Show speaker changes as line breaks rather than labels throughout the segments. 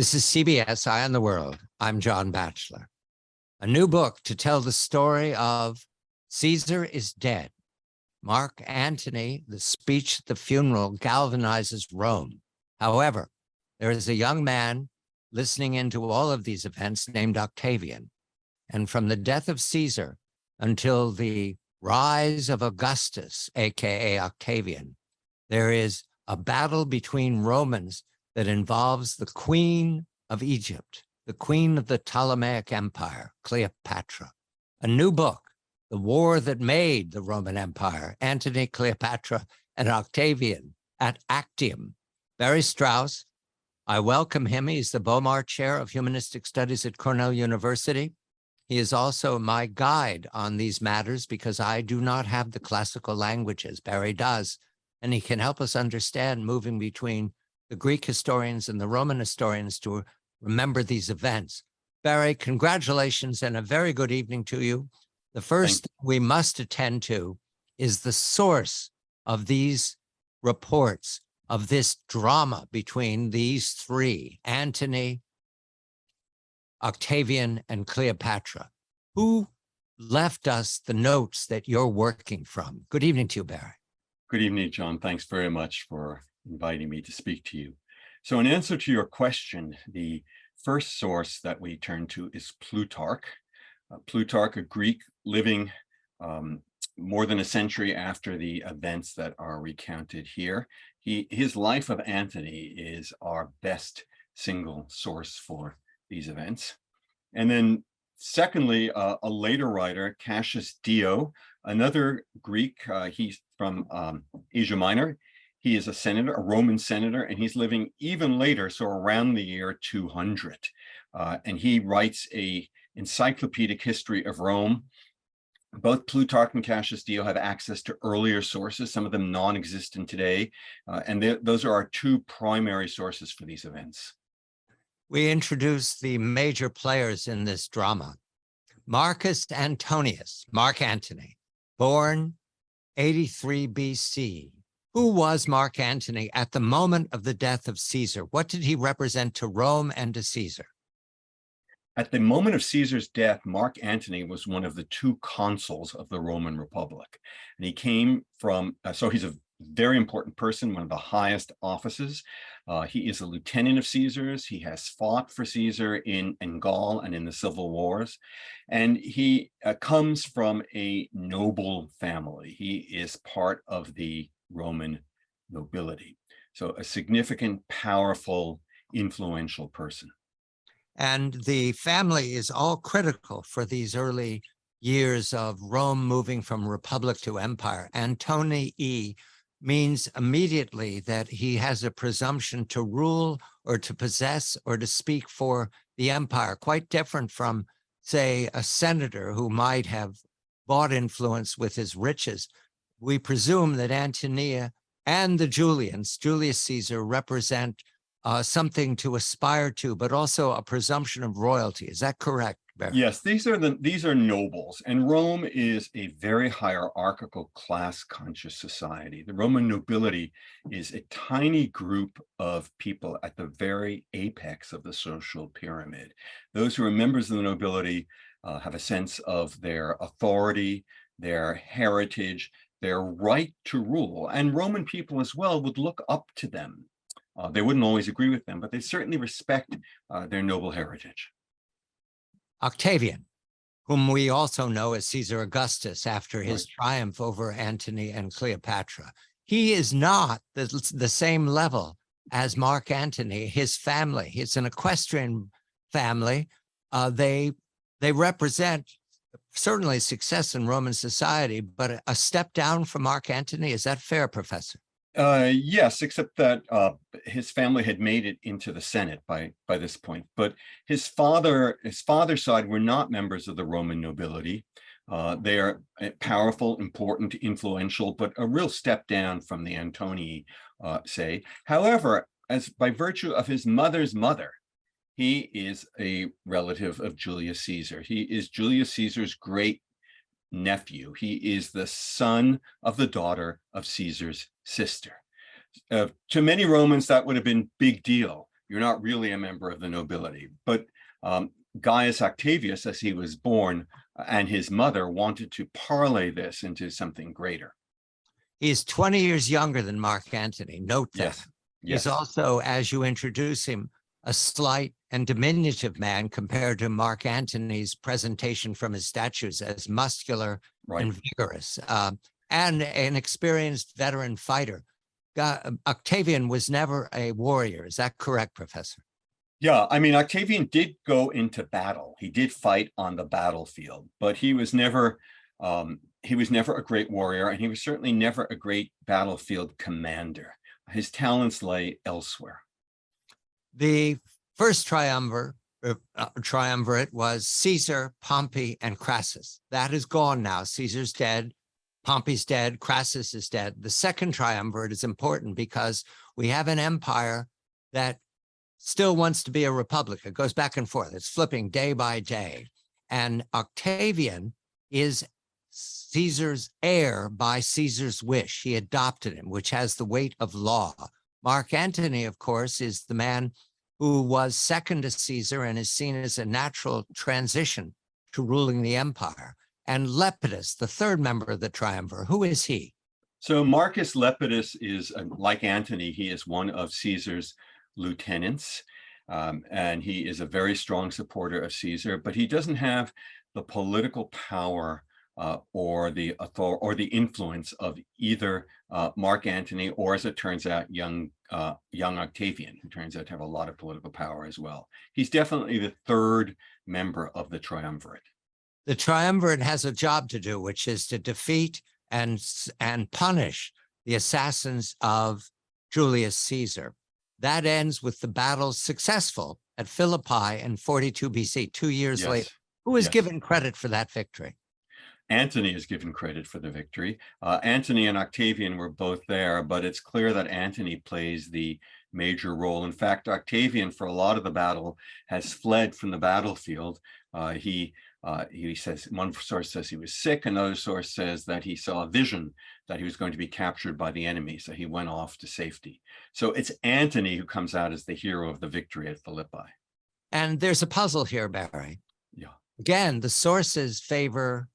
This is CBS Eye on the World. I'm John Batchelor. A new book to tell the story of Caesar is dead. Mark Antony, the speech at the funeral, galvanizes Rome. However, there is a young man listening into all of these events named Octavian. And from the death of Caesar until the rise of Augustus, aka Octavian, there is a battle between Romans that involves the Queen of Egypt, the Queen of the Ptolemaic Empire, Cleopatra. A new book, The War That Made the Roman Empire, Antony, Cleopatra, and Octavian at Actium. Barry Strauss, I welcome him. He's the Beaumar Chair of Humanistic Studies at Cornell University. He is also my guide on these matters because I do not have the classical languages. Barry does, and he can help us understand moving between the Greek historians and the Roman historians to remember these events. Barry, congratulations and a very good evening to you. The first thing we must attend to is the source of these reports, of this drama between these three, Antony, Octavian, and Cleopatra. Who left us the notes that you're working from? Good evening to you, Barry.
Good evening, John. Thanks very much for inviting me to speak to you. So in answer to your question, the first source that we turn to is Plutarch. Plutarch, a Greek living more than a century after the events that are recounted here. His life of Antony is our best single source for these events. And then secondly, a later writer, Cassius Dio, another Greek, he's from Asia Minor. He is a senator, a Roman senator, and he's living even later, so around the year 200. And he writes a encyclopedic history of Rome. Both Plutarch and Cassius Dio have access to earlier sources, some of them non-existent today. And those are our two primary sources for these events.
We introduce the major players in this drama. Marcus Antonius, Mark Antony, born 83 BC. Who was Mark Antony at the moment of the death of Caesar? What did he represent to Rome and to Caesar?
At the moment of Caesar's death, Mark Antony was one of the two consuls of the Roman Republic. And he came from, so he's a very important person, one of the highest offices. He is a lieutenant of Caesar's. He has fought for Caesar in Gaul and in the civil wars. And he comes from a noble family. He is part of the Roman nobility. So a significant, powerful, influential person.
And the family is all critical for these early years of Rome moving from republic to empire. Antony means immediately that he has a presumption to rule or to possess or to speak for the empire, quite different from, say, a senator who might have bought influence with his riches. We presume that Antonia and the Julians, Julius Caesar, represent something to aspire to, but also a presumption of royalty. Is that correct, Barry?
Yes, these are nobles, and Rome is a very hierarchical, class-conscious society. The Roman nobility is a tiny group of people at the very apex of the social pyramid. Those who are members of the nobility have a sense of their authority, their heritage, their right to rule, and Roman people as well would look up to them. They wouldn't always agree with them, but they certainly respect their noble heritage.
Octavian, whom we also know as Caesar Augustus after his triumph over Antony and Cleopatra. He is not the same level as Mark Antony, his family. It's an equestrian family. They represent certainly success in Roman society, but a step down from Mark Antony. Is that fair, Professor?
Yes, except that his family had made it into the Senate by this point. But his father's side were not members of the Roman nobility. They are powerful, important, influential, but a real step down from the Antony, say. However, as by virtue of his mother's mother, he is a relative of Julius Caesar. He is Julius Caesar's great nephew. He is the son of the daughter of Caesar's sister. To many Romans, that would have been big deal. you're not really a member of the nobility. But Gaius Octavius, as he was born, and his mother wanted to parlay this into something greater.
He's 20 years younger than Mark Antony. Note that.
Yes. Yes.
He's also, as you introduce him, a slight and diminutive man compared to Mark Antony's presentation from his statues as muscular and vigorous, and an experienced veteran fighter. Octavian was never a warrior. Is that correct, Professor?
Yeah, I mean, Octavian did go into battle. He did fight on the battlefield, but he was never a great warrior, and he was certainly never a great battlefield commander. His talents lay elsewhere.
The first triumvirate was Caesar, Pompey, and Crassus. That is gone now. Caesar's dead. Pompey's dead. Crassus is dead. The second triumvirate is important because we have an empire that still wants to be a republic. It goes back and forth. It's flipping day by day. And Octavian is Caesar's heir by Caesar's wish. He adopted him, which has the weight of law. Mark Antony, of course, is the man who was second to Caesar and is seen as a natural transition to ruling the empire. And Lepidus, the third member of the triumvirate, who is he?
So Marcus Lepidus is, like Antony, he is one of Caesar's lieutenants, and he is a very strong supporter of Caesar, but he doesn't have the political power or the authority or the influence of either Mark Antony or, as it turns out, young Octavian, who turns out to have a lot of political power as well. He's definitely the third member of the triumvirate.
The triumvirate has a job to do, which is to defeat and punish the assassins of Julius Caesar. That ends with the battle successful at Philippi in 42 BC, 2 years later. Who is given credit for that victory?
Antony is given credit for the victory. Antony and Octavian were both there, but it's clear that Antony plays the major role. In fact, Octavian, for a lot of the battle, has fled from the battlefield. He says, one source says he was sick, another source says that he saw a vision that he was going to be captured by the enemy, so he went off to safety. So it's Antony who comes out as the hero of the victory at Philippi.
And there's a puzzle here, Barry.
Yeah.
Again, the sources favor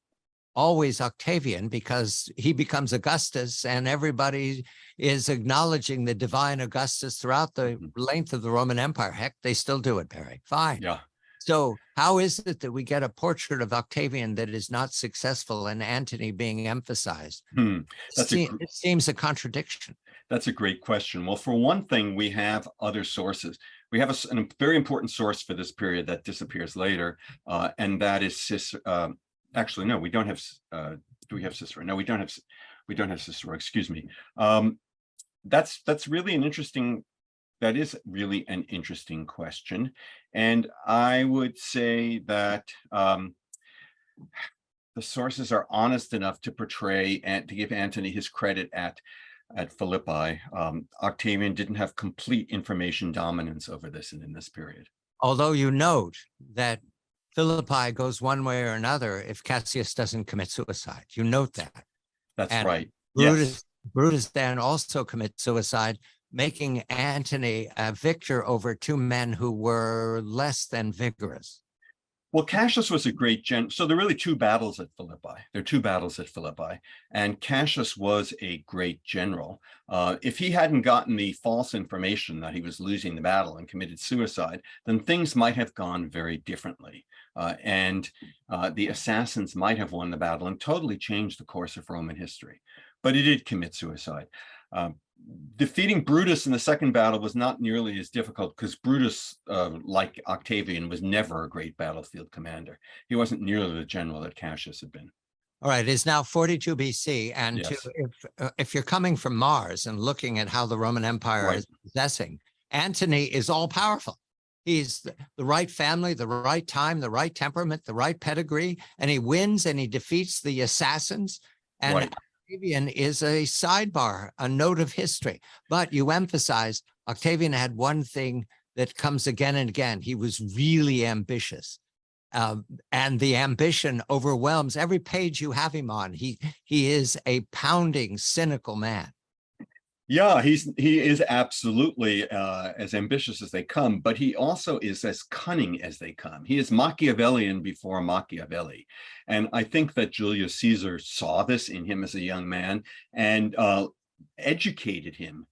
always Octavian because he becomes Augustus, and everybody is acknowledging the divine Augustus throughout the length of the Roman Empire. Heck, they still do it, Barry. Fine.
Yeah.
So how is it that we get a portrait of Octavian that is not successful and Antony being emphasized? It seems a contradiction. That's
a great question. Well, for one thing, we have other sources. We have a very important source for this period that disappears later, and that is Cicero. Actually, no, we don't have. Do we have Cicero? No, we don't have Cicero. Excuse me. That's really an interesting. That is really an interesting question. And I would say that the sources are honest enough to portray and to give Antony his credit at Philippi. Octavian didn't have complete information dominance over this in this period.
Although you note that Philippi goes one way or another if Cassius doesn't commit suicide. You note that.
That's right.
Brutus then also commits suicide, making Antony a victor over two men who were less than vigorous.
Well, Cassius was a great general. So there are really two battles at Philippi. There are two battles at Philippi, and Cassius was a great general. If he hadn't gotten the false information that he was losing the battle and committed suicide, then things might have gone very differently. And the assassins might have won the battle and totally changed the course of Roman history. But he did commit suicide. Defeating Brutus in the second battle was not nearly as difficult because Brutus, like Octavian, was never a great battlefield commander. He wasn't nearly the general that Cassius had been.
All right, it's now 42 BC. And if you're coming from Mars and looking at how the Roman Empire is possessing, Antony is all powerful. He's the right family, the right time, the right temperament, the right pedigree, and he wins and he defeats the assassins. And Octavian is a sidebar, a note of history. But you emphasize Octavian had one thing that comes again and again. He was really ambitious. And the ambition overwhelms every page you have him on. He is a pounding, cynical man.
Yeah, he is absolutely as ambitious as they come, but he also is as cunning as they come. He is Machiavellian before Machiavelli. And I think that Julius Caesar saw this in him as a young man and educated him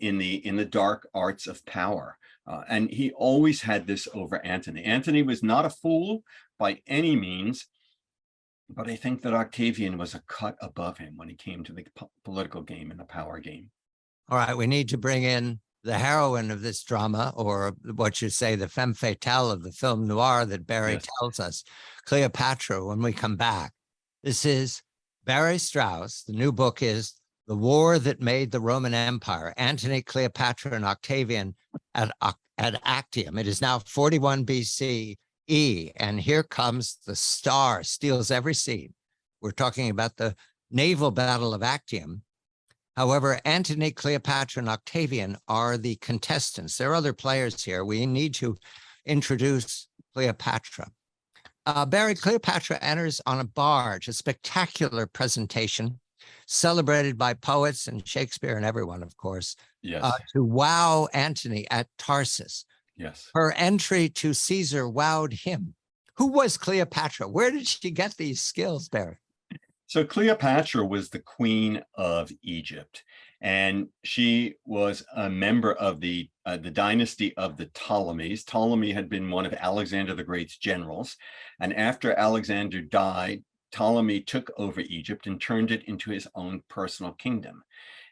in the dark arts of power. And he always had this over Antony. Antony was not a fool by any means, but I think that Octavian was a cut above him when he came to the political game and the power game.
All right, we need to bring in the heroine of this drama, or what you say, the femme fatale of the film noir that Barry tells us, Cleopatra, when we come back. This is Barry Strauss. The new book is The War That Made the Roman Empire, Antony, Cleopatra, and Octavian at Actium. It is now 41 BCE, and here comes the star, steals every scene. We're talking about the naval battle of Actium. However, Antony, Cleopatra, and Octavian are the contestants. There are other players here. We need to introduce Cleopatra. Barry, Cleopatra enters on a barge, a spectacular presentation, celebrated by poets and Shakespeare and everyone, of course, to wow Antony at Tarsus.
Yes.
Her entry to Caesar wowed him. Who was Cleopatra? Where did she get these skills, Barry?
So Cleopatra was the queen of Egypt, and she was a member of the dynasty of the Ptolemies. Ptolemy had been one of Alexander the Great's generals, and after Alexander died, Ptolemy took over Egypt and turned it into his own personal kingdom.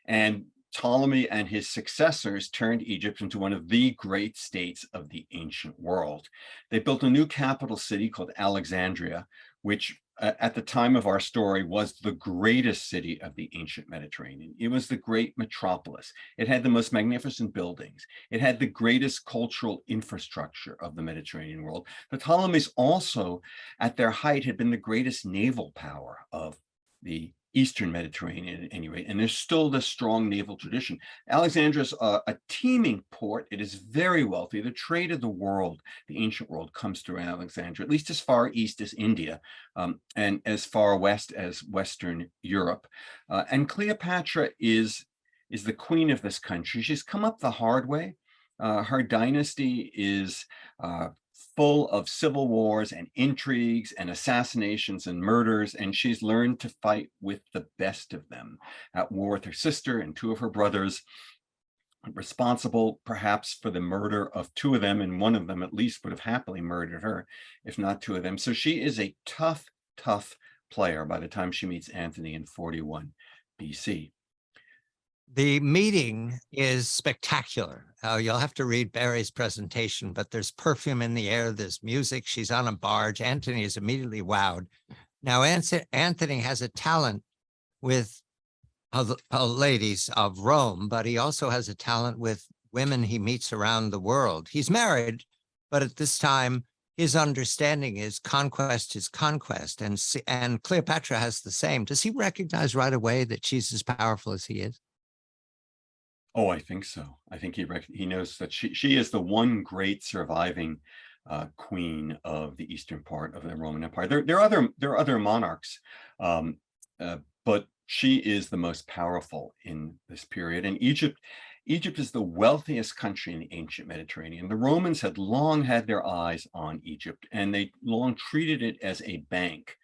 And Ptolemy and his successors turned Egypt into one of the great states of the ancient world. They built a new capital city called Alexandria, which at the time of our story was the greatest city of the ancient Mediterranean. It was the great metropolis. It had the most magnificent buildings. It had the greatest cultural infrastructure of the Mediterranean world. The Ptolemies also, at their height, had been the greatest naval power of the Eastern Mediterranean at any rate, and there's still this strong naval tradition. Alexandria is a teeming port. It is very wealthy. The trade of the world, the ancient world, comes through Alexandria, at least as far east as India, and as far west as Western Europe. And Cleopatra is the queen of this country. She's come up the hard way. Her dynasty is full of civil wars and intrigues and assassinations and murders, and she's learned to fight with the best of them, at war with her sister and two of her brothers, responsible perhaps for the murder of two of them, and one of them at least would have happily murdered her, if not two of them. So she is a tough, tough player by the time she meets Antony in 41 BC.
The meeting is spectacular. You'll have to read Barry's presentation, but there's perfume in the air, there's music, she's on a barge. Antony is immediately wowed. Now, Antony has a talent with ladies of Rome, but he also has a talent with women he meets around the world. He's married, but at this time, his understanding is conquest, and Cleopatra has the same. Does he recognize right away that she's as powerful as he is?
Oh, I think so. I think he knows that she is the one great surviving queen of the eastern part of the Roman Empire. There are other monarchs, but she is the most powerful in this period. And Egypt is the wealthiest country in the ancient Mediterranean. The Romans had long had their eyes on Egypt, and they long treated it as a bank.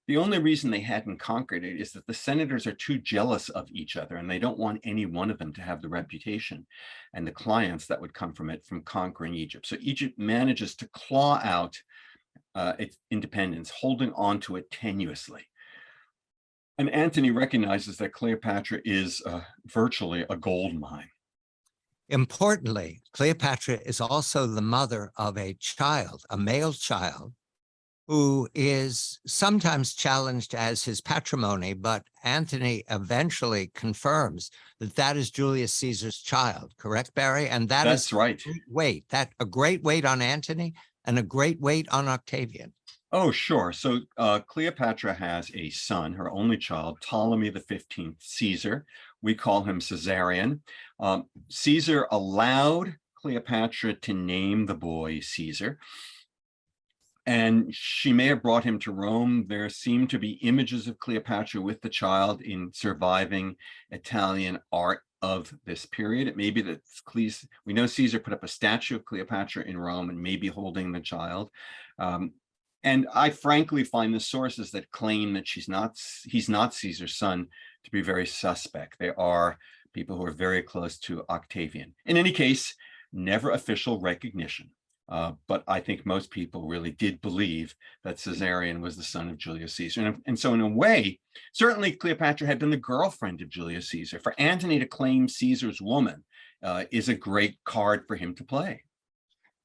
The only reason they hadn't conquered it is that the senators are too jealous of each other, and they don't want any one of them to have the reputation and the clients that would come from it from conquering Egypt. So Egypt manages to claw out its independence, holding on to it tenuously. And Antony recognizes that Cleopatra is virtually a gold mine.
Importantly, Cleopatra is also the mother of a child, a male child, who is sometimes challenged as his patrimony, but Antony eventually confirms that that is Julius Caesar's child, correct, Barry? And that's right. A great weight on Antony and a great weight on Octavian.
Oh, sure. So Cleopatra has a son, her only child, Ptolemy the 15th, Caesar. We call him Caesarion. Caesar allowed Cleopatra to name the boy Caesar, and she may have brought him to Rome. There seem to be images of Cleopatra with the child in surviving Italian art of this period. It may be that we know Caesar put up a statue of Cleopatra in Rome and maybe holding the child. And I frankly find the sources that claim that he's not Caesar's son to be very suspect. They are people who are very close to Octavian. In any case, never official recognition. But I think most people really did believe that Caesarion was the son of Julius Caesar. And so in a way, certainly Cleopatra had been the girlfriend of Julius Caesar. For Antony to claim Caesar's woman is a great card for him to play.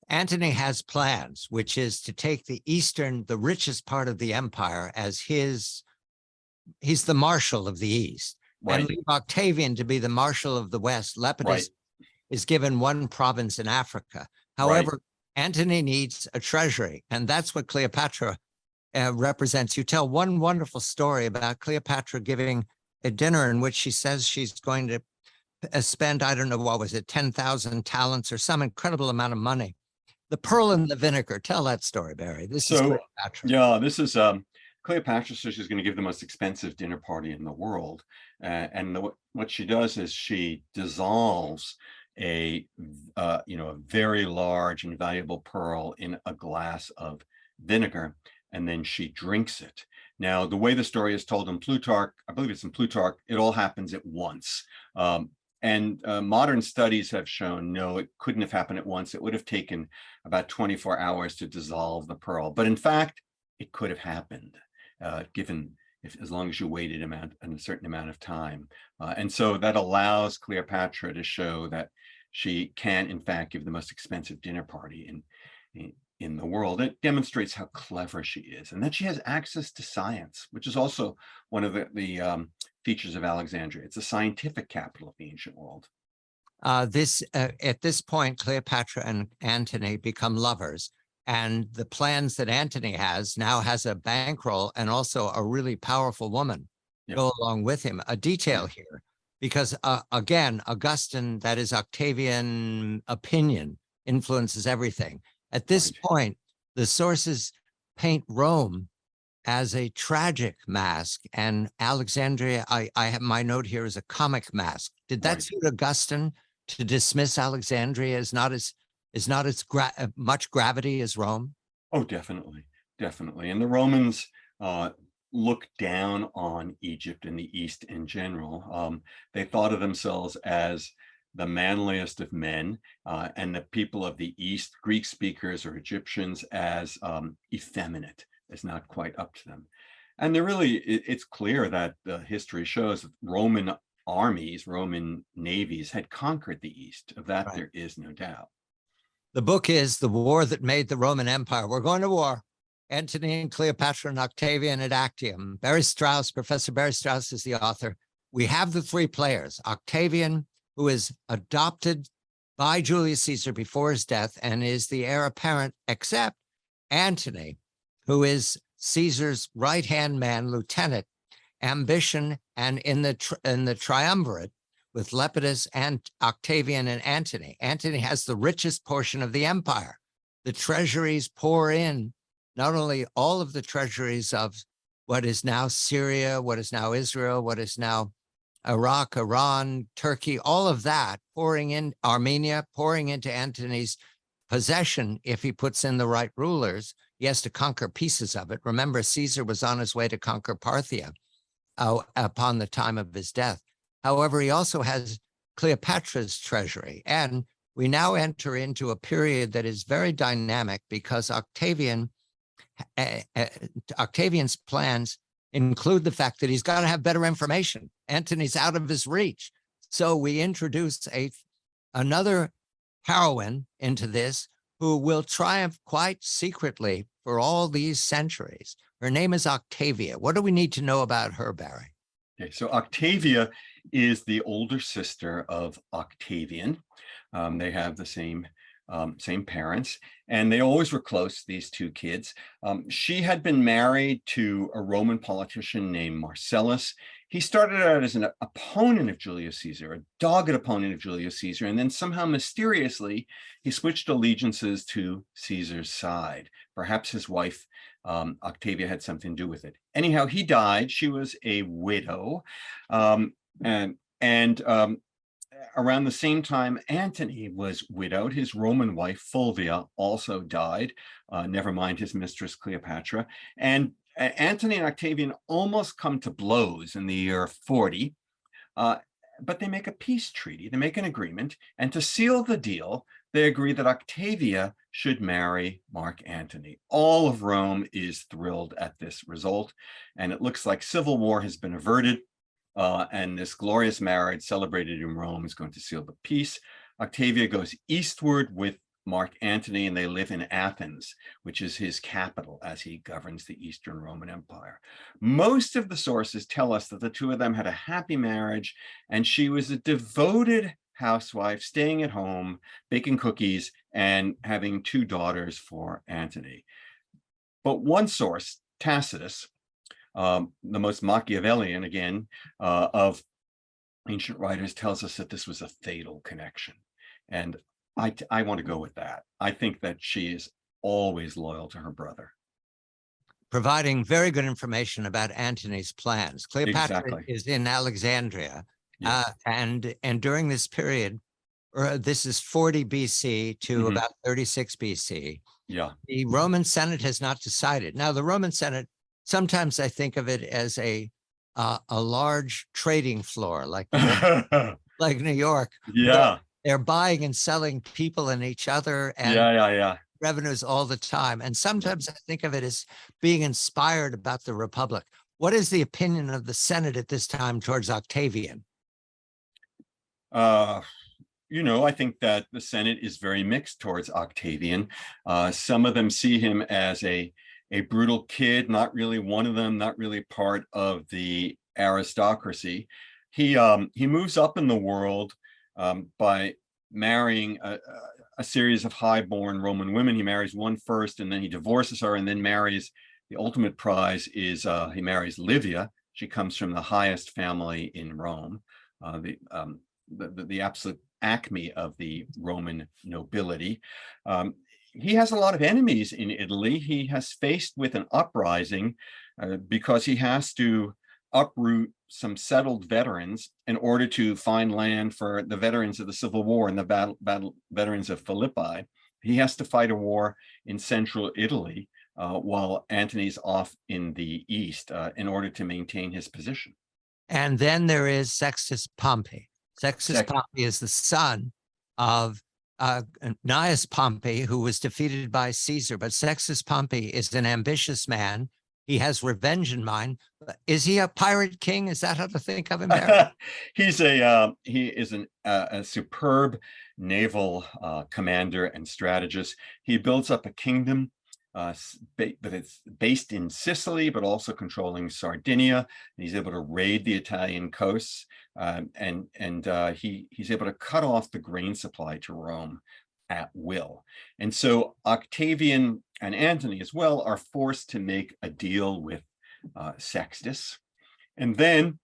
Antony has plans, which is to take the richest part of the empire as he's the marshal of the East,
right,
and leave Octavian to be the marshal of the West. Lepidus
right,
is given one province in Africa. However, Antony needs a treasury, and that's what Cleopatra represents. You tell one wonderful story about Cleopatra giving a dinner in which she says she's going to spend, I don't know, what was it, 10,000 talents or some incredible amount of money. The pearl in the vinegar. Tell that story, Barry. This is Cleopatra.
Yeah, this is Cleopatra says she's going to give the most expensive dinner party in the world. What she does is she dissolves a very large and valuable pearl in a glass of vinegar, and then she drinks it. Now, the way the story is told in Plutarch, I believe it's in Plutarch, it all happens at once. Modern studies have shown, no, it couldn't have happened at once. It would have taken about 24 hours to dissolve the pearl. But in fact, it could have happened, as long as you waited a certain amount of time. And so that allows Cleopatra to show that she can, in fact, give the most expensive dinner party in the world. It demonstrates how clever she is, and that she has access to science, which is also one of the features of Alexandria. It's a scientific capital of the ancient world.
At this point, Cleopatra and Antony become lovers, and the plans that Antony now has a bankroll and also a really powerful woman go along with him. A detail here, because again, Augustan, that is Octavian opinion, influences everything. At this point, the sources paint Rome as a tragic mask, and Alexandria, I have my note here, as a comic mask. Did that suit Augustan to dismiss Alexandria as not as much gravity as Rome?
Oh, definitely. And the Romans looked down on Egypt and the East in general. They thought of themselves as the manliest of men, and the people of the East, Greek speakers or Egyptians, as effeminate, as not quite up to them. And it's clear that history shows that Roman armies, Roman navies had conquered the East. Of that, there is no doubt.
The book is The War That Made the Roman Empire. We're going to war. Antony and Cleopatra and Octavian and Actium. Professor Barry Strauss is the author. We have the three players: Octavian, who is adopted by Julius Caesar before his death and is the heir apparent, except Antony, who is Caesar's right-hand man, lieutenant, ambition, and in the triumvirate with Lepidus and Octavian and Antony. Antony has the richest portion of the empire. The treasuries pour in, not only all of the treasuries of what is now Syria, what is now Israel, what is now Iraq, Iran, Turkey, all of that pouring in, Armenia, pouring into Antony's possession. If he puts in the right rulers, he has to conquer pieces of it. Remember, Caesar was on his way to conquer Parthia upon the time of his death. However, he also has Cleopatra's treasury. And we now enter into a period that is very dynamic, because Octavian's plans include the fact that he's got to have better information. Antony's out of his reach. So we introduce another heroine into this, who will triumph quite secretly for all these centuries. Her name is Octavia. What do we need to know about her, Barry?
Okay, so Octavia is the older sister of Octavian. They have the same parents, and they always were close, these two kids. She had been married to a Roman politician named Marcellus. He started out as an opponent of Julius Caesar, a dogged opponent of Julius Caesar, and then somehow mysteriously he switched allegiances to Caesar's side. Perhaps his wife, Octavia, had something to do with it. Anyhow, he died. She was a widow, and around the same time Antony was widowed. His Roman wife, Fulvia, also died, never mind his mistress, Cleopatra. And Antony and Octavian almost come to blows in the year 40, but they make a peace treaty. They make an agreement. And to seal the deal, they agree that Octavia should marry Mark Antony. All of Rome is thrilled at this result. And it looks like civil war has been averted. And this glorious marriage celebrated in Rome is going to seal the peace. Octavia goes eastward with Mark Antony, and they live in Athens, which is his capital as he governs the Eastern Roman Empire. Most of the sources tell us that the two of them had a happy marriage, and she was a devoted housewife, staying at home, baking cookies, and having 2 daughters for Antony. But one source, Tacitus, the most Machiavellian, again, of ancient writers, tells us that this was a fatal connection. And I want to go with that. I think that she is always loyal to her brother.
Providing very good information about Antony's plans. Cleopatra
Exactly.
is in Alexandria,
Yes.
and during this period, or this is 40 BC to about 36 BC.
Yeah.
The Roman Senate has not decided. Now, the Roman Senate, sometimes I think of it as a large trading floor, like like New York.
Yeah.
They're buying and selling people and each other and
Yeah.
revenues all the time. And sometimes I think of it as being inspired about the Republic. What is the opinion of the Senate at this time towards Octavian?
I think that the Senate is very mixed towards Octavian. Some of them see him as a brutal kid, not really one of them, not really part of the aristocracy. He moves up in the world by marrying a series of high-born Roman women. He marries one first, and then he divorces her, and then marries. The ultimate prize is he marries Livia. She comes from the highest family in Rome, the absolute acme of the Roman nobility. He has a lot of enemies in Italy. He has faced with an uprising because he has to uproot some settled veterans in order to find land for the veterans of the Civil War and the battle veterans of Philippi. He has to fight a war in central Italy while Antony's off in the east in order to maintain his position.
And then there is Sextus Pompey. Sextus Pompey is the son of Gnaeus Pompey, who was defeated by Caesar. But Sextus Pompey is an ambitious man. He has revenge in mind. Is he a pirate king? Is that how to think of him?
He is a superb naval commander and strategist. He builds up a kingdom, but it's based in Sicily, but also controlling Sardinia. He's able to raid the Italian coasts, and he's able to cut off the grain supply to Rome at will. And so Octavian and Antony as well are forced to make a deal with Sextus. And then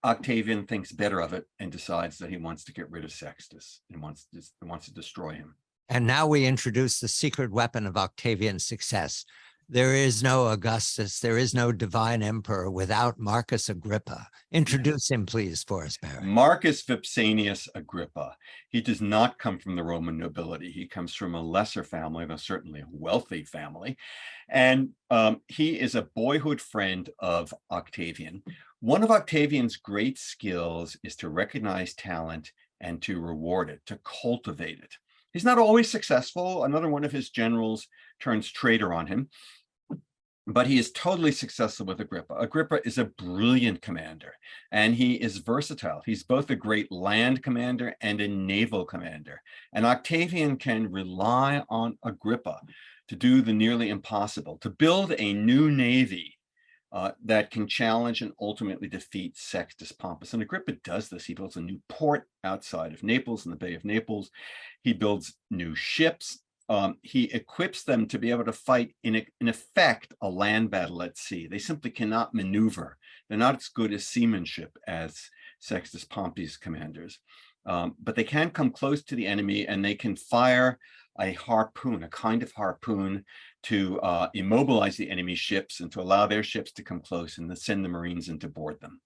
Octavian thinks better of it and decides that he wants to get rid of Sextus and wants to destroy him.
And now we introduce the secret weapon of Octavian's success. There is no Augustus, there is no divine emperor without Marcus Agrippa. Introduce him, please, for us, Barry.
Marcus Vipsanius Agrippa. He does not come from the Roman nobility. He comes from a lesser family, though certainly a wealthy family. And he is a boyhood friend of Octavian. One of Octavian's great skills is to recognize talent and to reward it, to cultivate it. He's not always successful. Another one of his generals turns traitor on him, but he is totally successful with Agrippa. Agrippa is a brilliant commander, and he is versatile. He's both a great land commander and a naval commander. And Octavian can rely on Agrippa to do the nearly impossible, to build a new navy that can challenge and ultimately defeat Sextus Pompey. And Agrippa does this. He builds a new port outside of Naples, in the Bay of Naples. He builds new ships. He equips them to be able to fight, in effect, a land battle at sea. They simply cannot maneuver. They're not as good as seamanship as Sextus Pompey's commanders. But they can come close to the enemy, and they can fire a harpoon, a kind of harpoon, to immobilize the enemy ships and to allow their ships to come close and to send the Marines in to board them.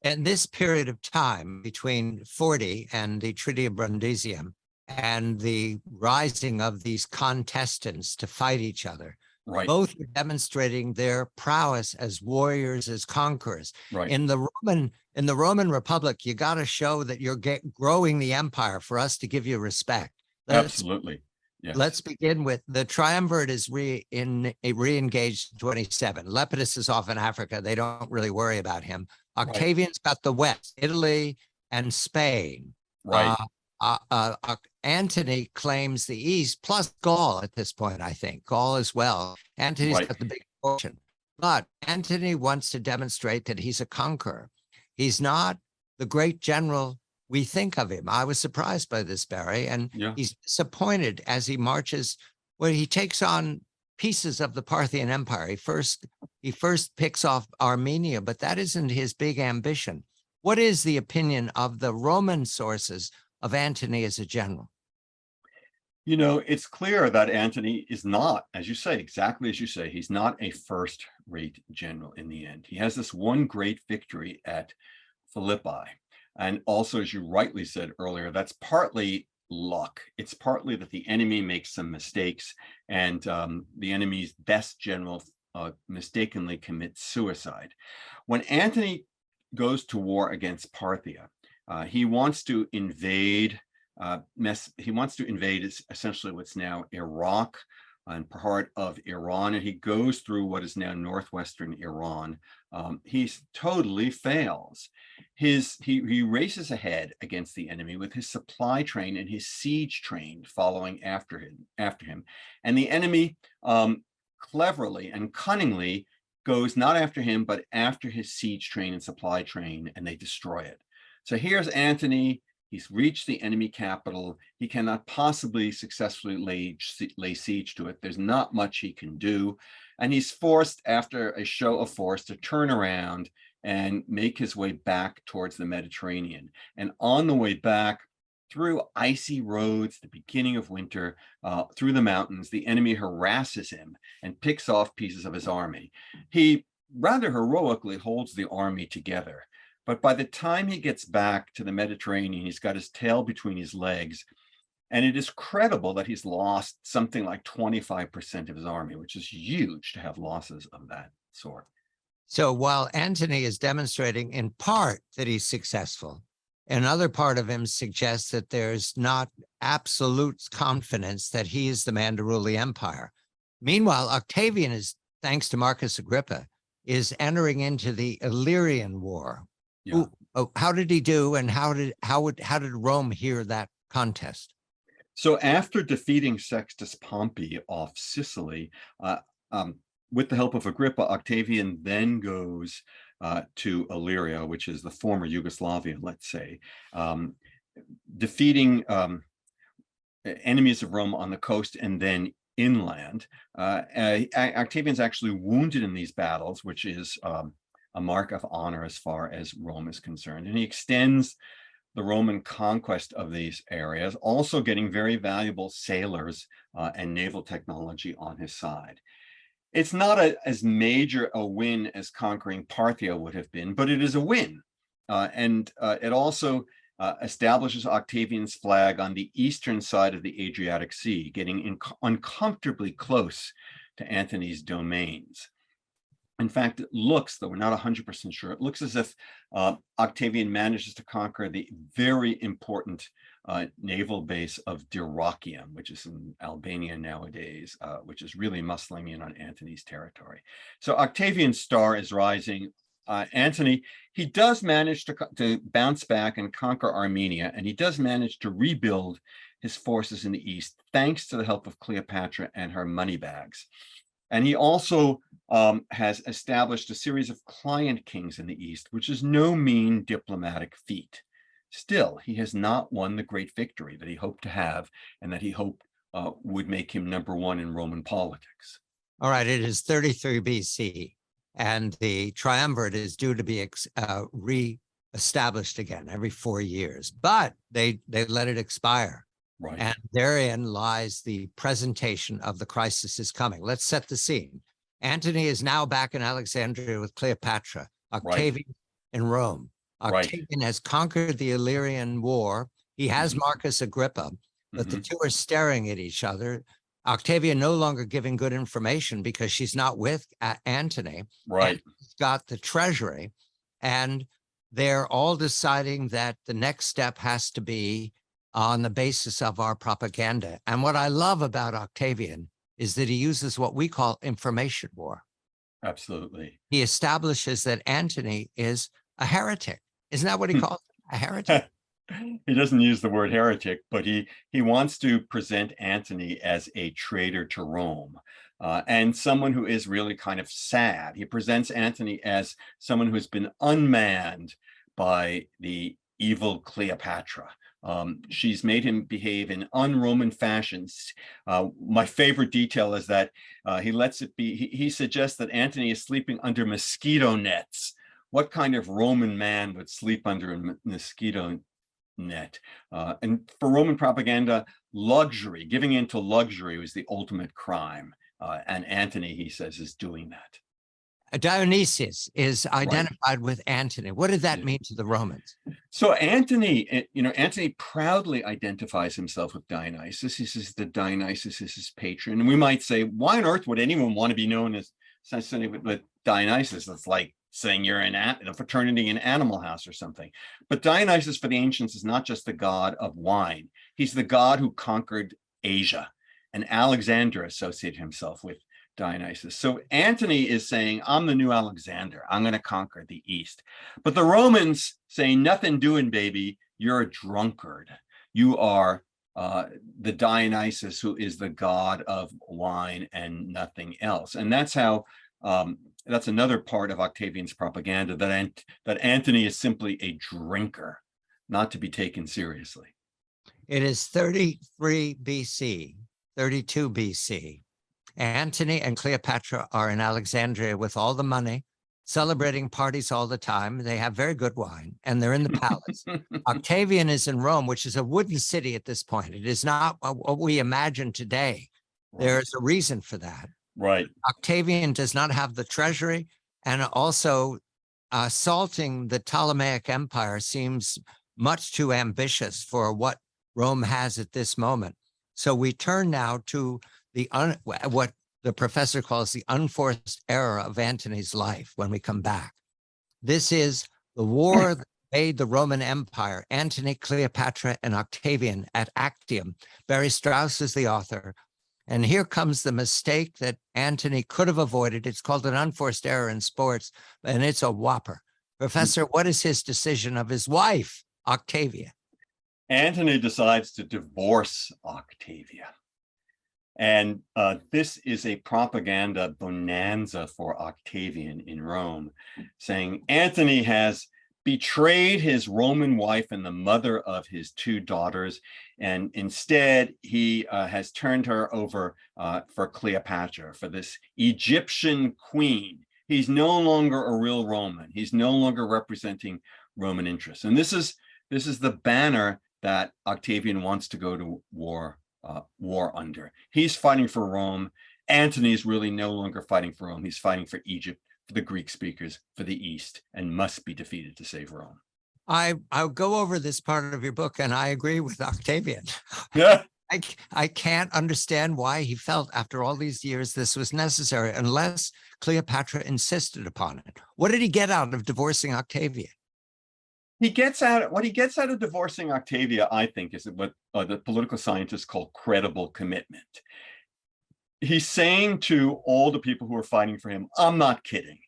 And this period of time between 40 and the Treaty of Brundisium and the rising of these contestants to fight each other,
Right.
both are demonstrating their prowess as warriors, as conquerors.
Right.
In the Roman Republic, you got to show that you're growing the empire for us to give you respect.
Absolutely. Yes.
Let's begin with the triumvirate is re-engaged in 27. Lepidus is off in Africa. They don't really worry about him. Octavian's got the West, Italy and Spain.
Right.
Antony claims the East plus Gaul at this point, I think. Gaul as well. Antony's got the big portion. But Antony wants to demonstrate that he's a conqueror. He's not the great general we think of him. I was surprised by this, Barry, and he's disappointed as he marches. Well, he takes on pieces of the Parthian Empire. He first picks off Armenia, but that isn't his big ambition. What is the opinion of the Roman sources of Antony as a general?
You know, it's clear that Antony is not, as you say, exactly as you say, he's not a first-rate general in the end. He has this one great victory at Philippi. And also, as you rightly said earlier, that's partly luck. It's partly that the enemy makes some mistakes and the enemy's best general mistakenly commits suicide. When Antony goes to war against Parthia, he wants to invade essentially what's now Iraq and part of Iran, and he goes through what is now northwestern Iran. He totally fails. He races ahead against the enemy with his supply train and his siege train following after him. And the enemy cleverly and cunningly goes not after him, but after his siege train and supply train, and they destroy it. So here's Antony. He's reached the enemy capital. He cannot possibly successfully lay siege to it. There's not much he can do. And he's forced, after a show of force, to turn around and make his way back towards the Mediterranean. And on the way back, through icy roads, the beginning of winter, through the mountains, the enemy harasses him and picks off pieces of his army. He rather heroically holds the army together. But by the time he gets back to the Mediterranean, he's got his tail between his legs. And it is credible that he's lost something like 25% of his army, which is huge to have losses of that sort.
So while Antony is demonstrating in part that he's successful, another part of him suggests that there's not absolute confidence that he is the man to rule the empire. Meanwhile, Octavian is, thanks to Marcus Agrippa, is entering into the Illyrian War. Yeah. How did he do, and how did Rome hear that contest?
So after defeating Sextus Pompey off Sicily, with the help of Agrippa, Octavian then goes to Illyria, which is the former Yugoslavia, let's say, defeating enemies of Rome on the coast and then inland. Octavian's actually wounded in these battles, which is a mark of honor as far as Rome is concerned. And he extends the Roman conquest of these areas, also getting very valuable sailors and naval technology on his side. It's not as major a win as conquering Parthia would have been, but it is a win. And it also establishes Octavian's flag on the eastern side of the Adriatic Sea, getting uncomfortably close to Antony's domains. In fact, it looks, though we're not 100% sure, it looks as if Octavian manages to conquer the very important naval base of Dyrrhachium, which is in Albania nowadays, which is really muscling in on Antony's territory. So Octavian's star is rising. Antony, he does manage to bounce back and conquer Armenia, and he does manage to rebuild his forces in the east, thanks to the help of Cleopatra and her money bags. And he also has established a series of client kings in the east, which is no mean diplomatic feat. Still, he has not won the great victory that he hoped to have and that he hoped would make him #1 in Roman politics.
All right, it is 33 BC, and the triumvirate is due to be re-established again every 4 years, but they let it expire. Right. And therein lies the presentation of the crisis is coming. Let's set the scene. Antony is now back in Alexandria with Cleopatra, Octavian in Rome.
Right.
Octavian has conquered the Illyrian War. He has Marcus Agrippa, but the two are staring at each other. Octavia no longer giving good information because she's not with Antony.
Right.
He's got the treasury, and they're all deciding that the next step has to be on the basis of our propaganda. And what I love about Octavian is that he uses what we call information war.
Absolutely.
He establishes that Antony is a heretic. Isn't that what he calls it? A heretic?
He doesn't use the word heretic, but he wants to present Antony as a traitor to Rome, and someone who is really kind of sad. He presents Antony as someone who's been unmanned by the evil Cleopatra. She's made him behave in un-Roman fashions. My favorite detail is that he lets it be, he suggests that Antony is sleeping under mosquito nets. What kind of Roman man would sleep under a mosquito net? And for Roman propaganda, luxury, giving in to luxury was the ultimate crime. And Antony, he says, is doing that.
Dionysius is identified with Antony. What did that mean to the Romans?
So Antony, Antony proudly identifies himself with Dionysius. He says that Dionysius is his patron. And we might say, why on earth would anyone want to be known as something with Dionysius? It's like saying you're in a fraternity in Animal House or something. But Dionysius for the ancients is not just the god of wine. He's the god who conquered Asia. And Alexander associated himself with Dionysius. So Antony is saying, I'm the new Alexander. I'm going to conquer the East. But the Romans say, nothing doing, baby. You're a drunkard. You are the Dionysius who is the god of wine and nothing else. And that's how, that's another part of Octavian's propaganda, that Antony is simply a drinker, not to be taken seriously.
It is 33 BC, 32 BC. Antony and Cleopatra are in Alexandria with all the money, celebrating parties all the time. They have very good wine, and they're in the palace. Octavian is in Rome, which is a wooden city at this point. It is not what we imagine today.
Right.
There's a reason for that.
Right.
Octavian does not have the treasury, and also assaulting the Ptolemaic Empire seems much too ambitious for what Rome has at this moment. So we turn now to what the professor calls the unforced era of Antony's life when we come back. This is the war that made the Roman Empire, Antony, Cleopatra, and Octavian at Actium. Barry Strauss is the author. And here comes the mistake that Antony could have avoided. It's called an unforced error in sports, and it's a whopper. Professor, what is his decision of his wife, Octavia?
Antony decides to divorce Octavia. And this is a propaganda bonanza for Octavian in Rome, saying Antony has betrayed his Roman wife and the mother of his two daughters, and instead he has turned her over for Cleopatra, for this Egyptian queen. He's no longer a real Roman. He's no longer representing Roman interests. And this is the banner that Octavian wants to go to war under. He's fighting for Rome. Antony is really no longer fighting for Rome. He's fighting for Egypt, for the Greek speakers, for the East, and must be defeated to save Rome.
I'll go over this part of your book, and I agree with Octavian.
Yeah.
I can't understand why he felt after all these years this was necessary unless Cleopatra insisted upon it. What did he get out of divorcing Octavia?
What he gets out of divorcing Octavia, I think, is what the political scientists call credible commitment. He's saying to all the people who are fighting for him, I'm not kidding.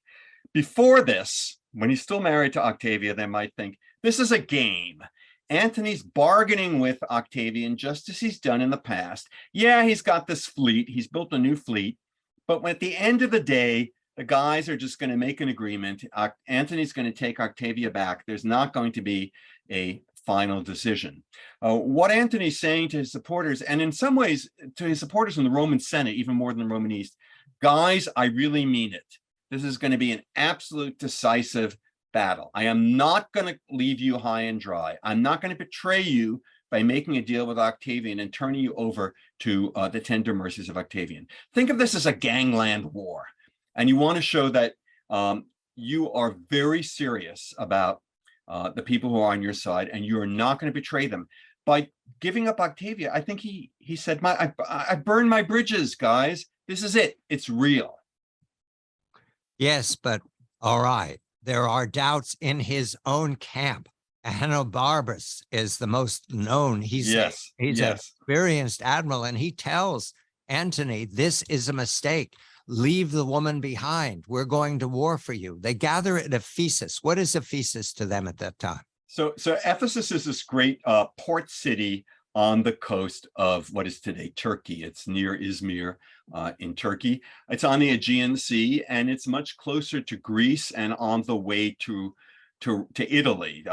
Before this, when he's still married to Octavia, they might think, this is a game. Antony's bargaining with Octavian just as he's done in the past. Yeah, he's got this fleet. He's built a new fleet. But at the end of the day, the guys are just going to make an agreement. Antony's going to take Octavia back. There's not going to be a final decision. What Antony's saying to his supporters, and in some ways to his supporters in the Roman Senate, even more than the Roman East, guys, I really mean it. This is going to be an absolute decisive battle. I am not going to leave you high and dry. I'm not going to betray you by making a deal with Octavian and turning you over to the tender mercies of Octavian. Think of this as a gangland war. And you want to show that you are very serious about the people who are on your side, and you are not going to betray them. By giving up Octavia, I think he said, I burned my bridges, guys. This is it. It's real.
Yes, but all right. There are doubts in his own camp. Ahenobarbus is the most known. He's an experienced admiral, and he tells Antony, this is a mistake. Leave the woman behind. We're going to war for you. They gather at Ephesus. What is Ephesus to them at that time?
So Ephesus is this great port city on the coast of what is today Turkey. It's near Izmir in Turkey. It's on the Aegean Sea, and it's much closer to Greece and on the way to Italy.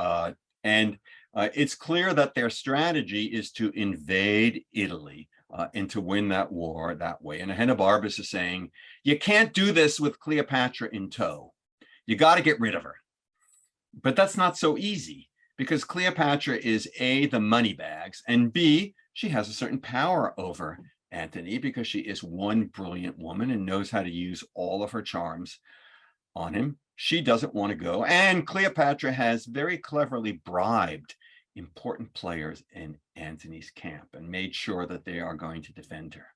It's clear that their strategy is to invade Italy and to win that war that way. And Ahenobarbus is saying, you can't do this with Cleopatra in tow. You got to get rid of her. But that's not so easy, because Cleopatra is A, the money bags, and B, she has a certain power over Antony because she is one brilliant woman and knows how to use all of her charms on him. She doesn't want to go. And Cleopatra has very cleverly bribed important players in Antony's camp and made sure that they are going to defend her.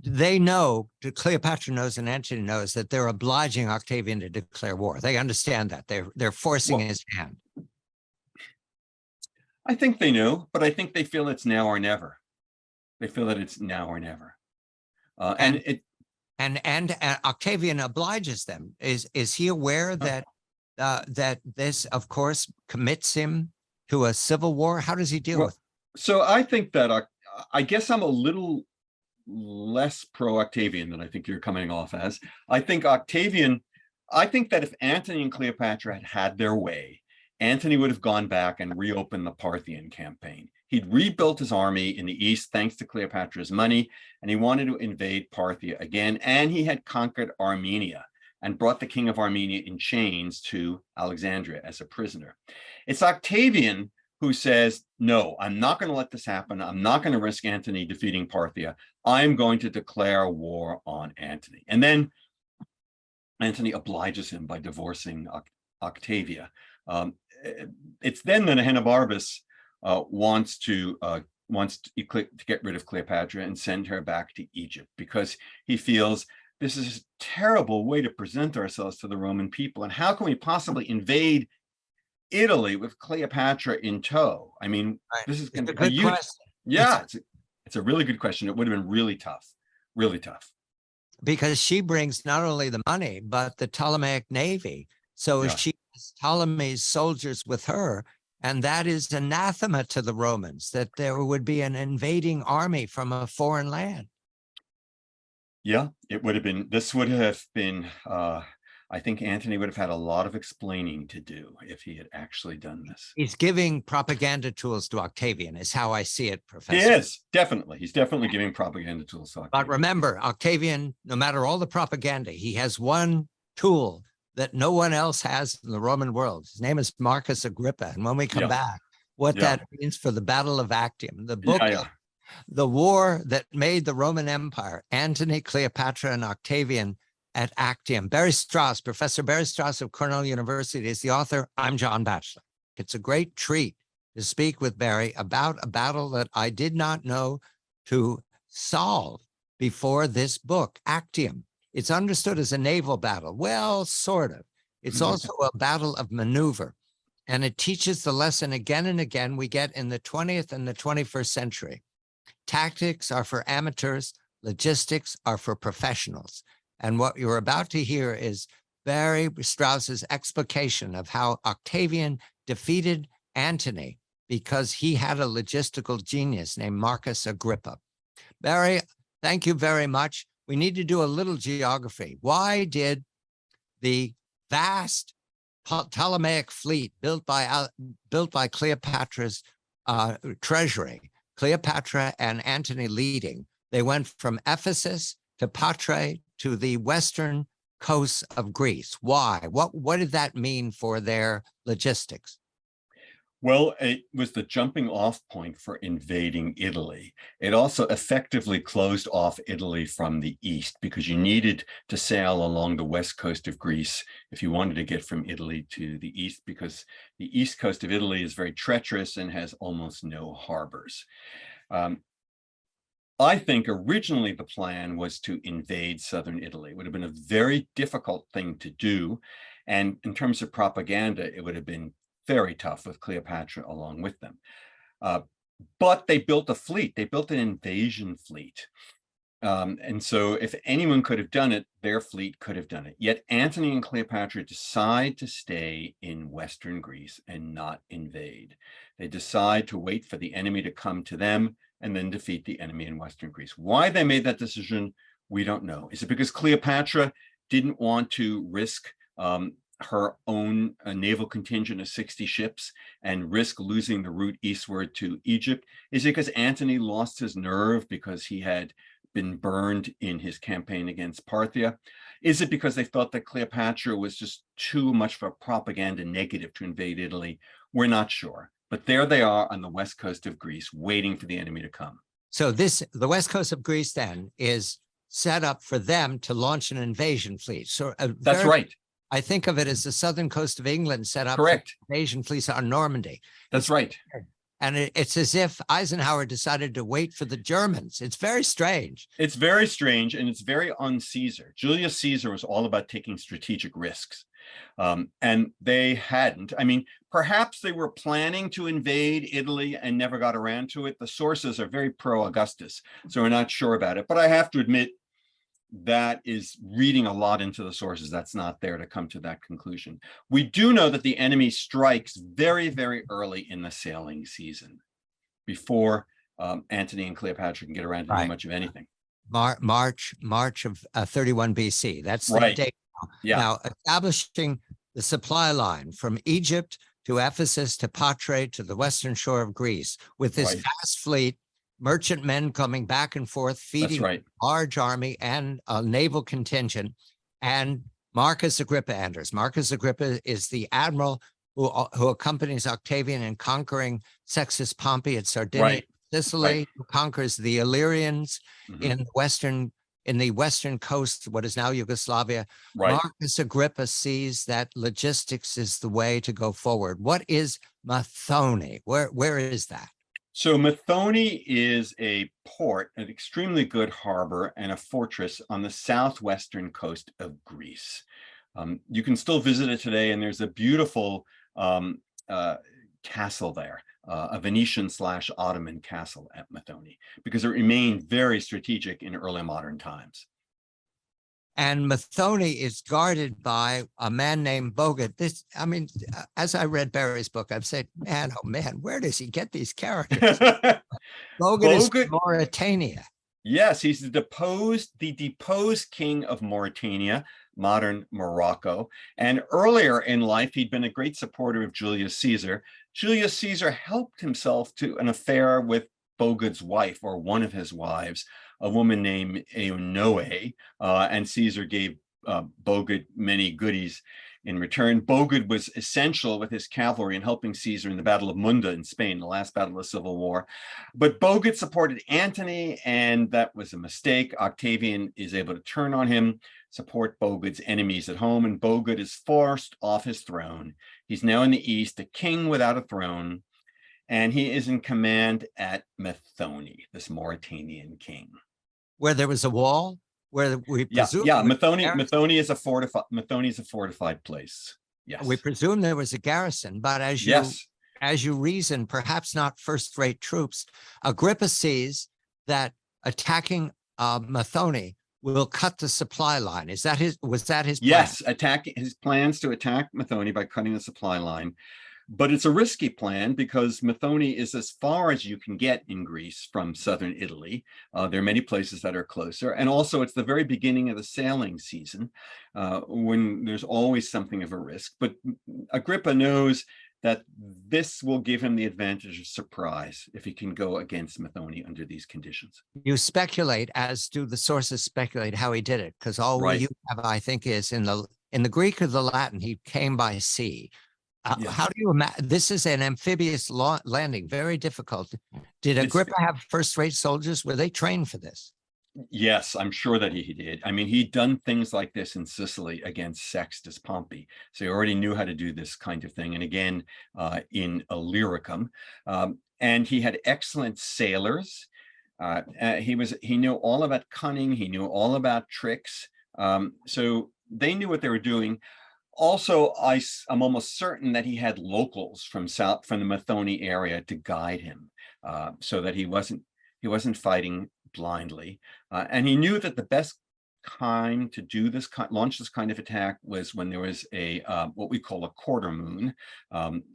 They know, Cleopatra knows and Antony knows, that they're obliging Octavian to declare war. They understand that. They're forcing his hand.
I think they know, but I think they feel it's now or never. They feel that it's now or never.
And Octavian obliges them. Is he aware that that this, of course, commits him to a civil war? How does he deal with it?
So I think that I guess I'm a little less pro-Octavian than I think you're coming off as. I think that if Antony and Cleopatra had had their way, Antony would have gone back and reopened the Parthian campaign. He'd rebuilt his army in the east thanks to Cleopatra's money, and he wanted to invade Parthia again, and he had conquered Armenia and brought the king of Armenia in chains to Alexandria as a prisoner. It's Octavian who says, no, I'm not going to let this happen. I'm not going to risk Antony defeating Parthia. I'm going to declare war on Antony. And then Antony obliges him by divorcing Octavia. It's then that Ahenobarbus wants to get rid of Cleopatra and send her back to Egypt, because he feels this is a terrible way to present ourselves to the Roman people. And how can we possibly invade Italy with Cleopatra in tow? I mean, this is going to be a huge question. Yeah, it's a really good question. It would have been really tough,
because she brings not only the money but the Ptolemaic navy. So she has Ptolemy's soldiers with her, and that is anathema to the Romans, that there would be an invading army from a foreign land.
Yeah, it would have been. This would have been. I think Antony would have had a lot of explaining to do if he had actually done this.
He's giving propaganda tools to Octavian, is how I see it, Professor.
He is, definitely. He's definitely giving propaganda tools to Octavian.
But remember, Octavian, no matter all the propaganda, he has one tool that no one else has in the Roman world. His name is Marcus Agrippa. And when we come back, what that means for the Battle of Actium, the book, the war that made the Roman Empire, Antony, Cleopatra, and Octavian at Actium. Barry Strauss, Professor Barry Strauss of Cornell University, is the author. I'm John Batchelor. It's a great treat to speak with Barry about a battle that I did not know to solve before this book, Actium. It's understood as a naval battle. Well, sort of. It's also a battle of maneuver. And it teaches the lesson again and again we get in the 20th and the 21st century. Tactics are for amateurs. Logistics are for professionals. And what you're about to hear is Barry Strauss's explication of how Octavian defeated Antony because he had a logistical genius named Marcus Agrippa. Barry, thank you very much. We need to do a little geography. Why did the vast Ptolemaic fleet built by Cleopatra's treasury, Cleopatra and Antony leading, they went from Ephesus to Patra to the western coast of Greece? Why? What did that mean for their logistics?
Well, it was the jumping off point for invading Italy. It also effectively closed off Italy from the east because you needed to sail along the west coast of Greece if you wanted to get from Italy to the east, because the east coast of Italy is very treacherous and has almost no harbors. I think originally the plan was to invade southern Italy. It would have been a very difficult thing to do. And in terms of propaganda, it would have been very tough with Cleopatra along with them. But they built a fleet. They built an invasion fleet. And so if anyone could have done it, their fleet could have done it. Yet Antony and Cleopatra decide to stay in Western Greece and not invade. They decide to wait for the enemy to come to them and then defeat the enemy in Western Greece. Why they made that decision, we don't know. Is it because Cleopatra didn't want to risk her own naval contingent of 60 ships and risk losing the route eastward to Egypt? Is it because Antony lost his nerve because he had been burned in his campaign against Parthia? Is it because they thought that Cleopatra was just too much of a propaganda negative to invade Italy? We're not sure. But there they are on the west coast of Greece, waiting for the enemy to come.
So the west coast of Greece then is set up for them to launch an invasion fleet. So
that's right.
I think of it as the southern coast of England set up
Correct.
Invasion fleets on Normandy.
That's right.
And it's as if Eisenhower decided to wait for the Germans. It's very strange.
It's very strange, and it's very un-Caesar. Julius Caesar was all about taking strategic risks. And they hadn't. I mean, perhaps they were planning to invade Italy and never got around to it. The sources are very pro-Augustus, so we're not sure about it. But I have to admit, that is reading a lot into the sources. That's not there to come to that conclusion. We do know that the enemy strikes very, very early in the sailing season, before Antony and Cleopatra can get around to do much of anything.
March of 31 BC. That's the
right.
date.
Yeah.
Now, establishing the supply line from Egypt to Ephesus to Patrae to the western shore of Greece with this vast fleet, merchantmen coming back and forth, feeding a large army and a naval contingent. And Marcus Agrippa enters. Marcus Agrippa is the admiral who accompanies Octavian in conquering Sextus Pompey at Sardinia, Sicily, who conquers the Illyrians in the western coast, what is now Yugoslavia. Marcus Agrippa sees that logistics is the way to go forward. What is Methoni? Where is that?
So Methoni is a port, an extremely good harbor, and a fortress on the southwestern coast of Greece. You can still visit it today, and there's a beautiful castle there, a Venetian/Ottoman castle at Methoni, because it remained very strategic in early modern times.
And Methoni is guarded by a man named Bogud. As I read Barry's book, I've said, man, oh man, where does he get these characters? Bogud is from Mauritania.
Yes, he's the deposed king of Mauritania, modern Morocco. And earlier in life, he'd been a great supporter of Julius Caesar. Julius Caesar helped himself to an affair with Bogud's wife, or one of his wives, a woman named Eunoe, and Caesar gave Bogud many goodies in return. Bogud was essential with his cavalry in helping Caesar in the Battle of Munda in Spain, the last battle of the Civil War. But Bogud supported Antony, and that was a mistake. Octavian is able to turn on him, support Bogud's enemies at home, and Bogud is forced off his throne. He's now in the east, a king without a throne, and he is in command at Methoni, this Mauritanian king.
Where there was a wall? Where we presume
Methoni is a fortified place. Yes.
We presume there was a garrison, but as you reason, perhaps not first-rate troops, Agrippa sees that attacking Methoni will cut the supply line. Was that his plan?
Yes, his plans to attack Methoni by cutting the supply line. But it's a risky plan because Methoni is as far as you can get in Greece from southern Italy. There are many places that are closer. And also it's the very beginning of the sailing season, when there's always something of a risk. But Agrippa knows that this will give him the advantage of surprise if he can go against Methoni under these conditions.
You speculate, as do the sources speculate, how he did it, because all you have, I think, is in the Greek or the Latin, he came by sea.
Yes.
How do you imagine? This is an amphibious landing, very difficult. Did Agrippa have first-rate soldiers? Were they trained for this?
Yes, I'm sure that he did. I mean, he'd done things like this in Sicily against Sextus Pompey. So he already knew how to do this kind of thing. And again, in Illyricum. And he had excellent sailors. He knew all about cunning. He knew all about tricks. So they knew what they were doing. Also, I'm almost certain that he had locals from the Methoni area to guide him, so that he wasn't fighting blindly. And he knew that the best time to do this, launch this kind of attack, was when there was a what we call a quarter moon.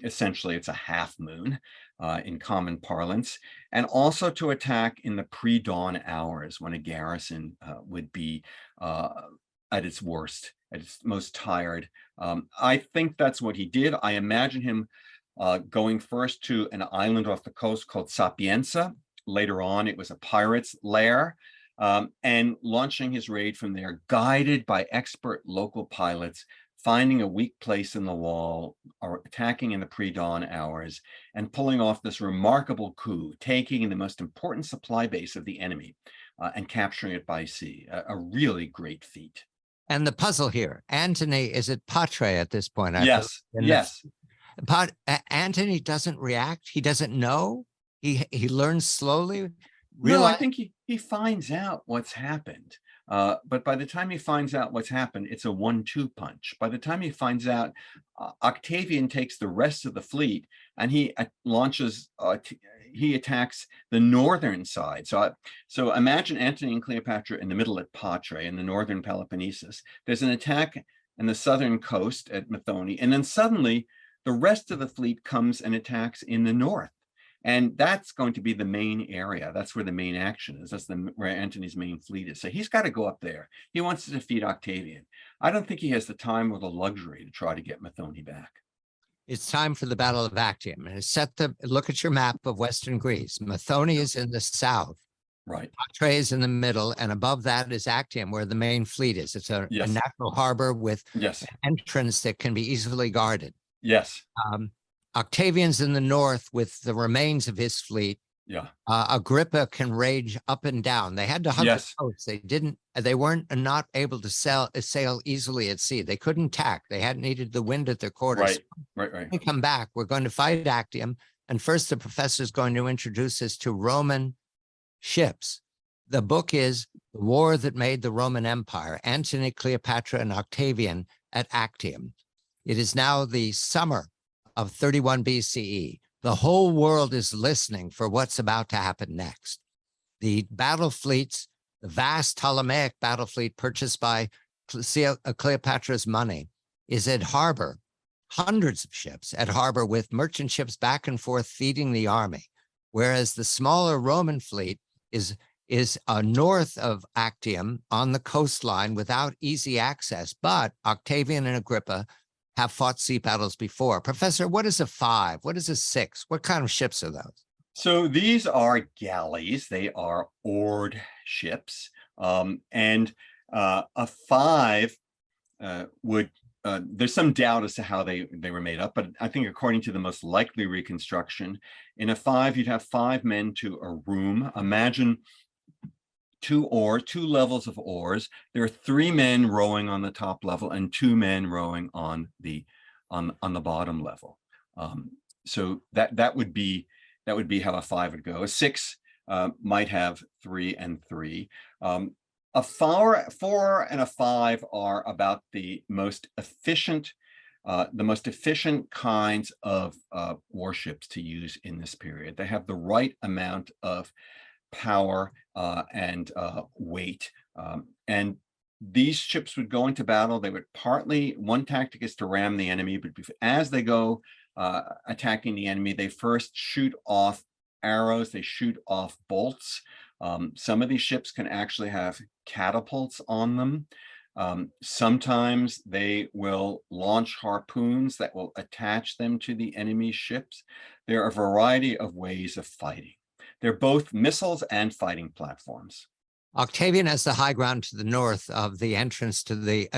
Essentially, it's a half moon in common parlance, and also to attack in the pre-dawn hours when a garrison would be at its worst, at its most tired. I think that's what he did. I imagine him going first to an island off the coast called Sapienza. Later on, it was a pirate's lair, and launching his raid from there, guided by expert local pilots, finding a weak place in the wall, or attacking in the pre-dawn hours, and pulling off this remarkable coup, taking the most important supply base of the enemy and capturing it by sea. A really great feat.
And the puzzle here, Antony is at Patre at this point.
Yes, yes.
Antony doesn't react. He doesn't know. He learns slowly.
No, I think he finds out what's happened. But by the time he finds out what's happened, it's a 1-2 punch. By the time he finds out, Octavian takes the rest of the fleet and he launches, he attacks the northern side. So imagine Antony and Cleopatra in the middle at Patre in the northern Peloponnesus. There's an attack on the southern coast at Methoni, and then suddenly the rest of the fleet comes and attacks in the north. And that's going to be the main area. That's where the main action is. That's where Antony's main fleet is. So he's got to go up there. He wants to defeat Octavian. I don't think he has the time or the luxury to try to get Methoni back.
It's time for the Battle of Actium. And look at your map of Western Greece. Methoni is in the south.
Right.
Patre is in the middle, and above that is Actium, where the main fleet is. It's a natural harbor with an entrance that can be easily guarded.
Yes.
Octavian's in the north with the remains of his fleet.
Yeah.
Agrippa can rage up and down. They had to hug the coast. They weren't not able to sail easily at sea. They couldn't tack. They hadn't needed the wind at their quarters.
Right.
When we come back, we're going to fight Actium. And first, the professor is going to introduce us to Roman ships. The book is The War That Made the Roman Empire, Antony, Cleopatra, and Octavian at Actium. It is now the summer of 31 BCE. The whole world is listening for what's about to happen next. The battle fleets, the vast Ptolemaic battle fleet purchased by Cleopatra's money, is at harbor, hundreds of ships at harbor with merchant ships back and forth feeding the army, whereas the smaller Roman fleet is north of Actium on the coastline without easy access. But Octavian and Agrippa have fought sea battles before. Professor, what is a 5? What is a 6? What kind of ships are those?
So these are galleys. They are oared ships. And a 5 would, there's some doubt as to how they were made up, but I think according to the most likely reconstruction, in a 5, you'd have 5 men to a room. Imagine 2 levels of oars. There are 3 men rowing on the top level and 2 men rowing on the bottom level. So that would be how a 5 would go. A 6 might have 3 and 3. A 4 and a 5 are about the most efficient kinds of warships to use in this period. They have the right amount of power and weight. And these ships would go into battle. They would one tactic is to ram the enemy, but as they go attacking the enemy, they first shoot off arrows, they shoot off bolts. Some of these ships can actually have catapults on them. Sometimes they will launch harpoons that will attach them to the enemy ships. There are a variety of ways of fighting. They're both missiles and fighting platforms.
Octavian has the high ground to the north of the entrance to the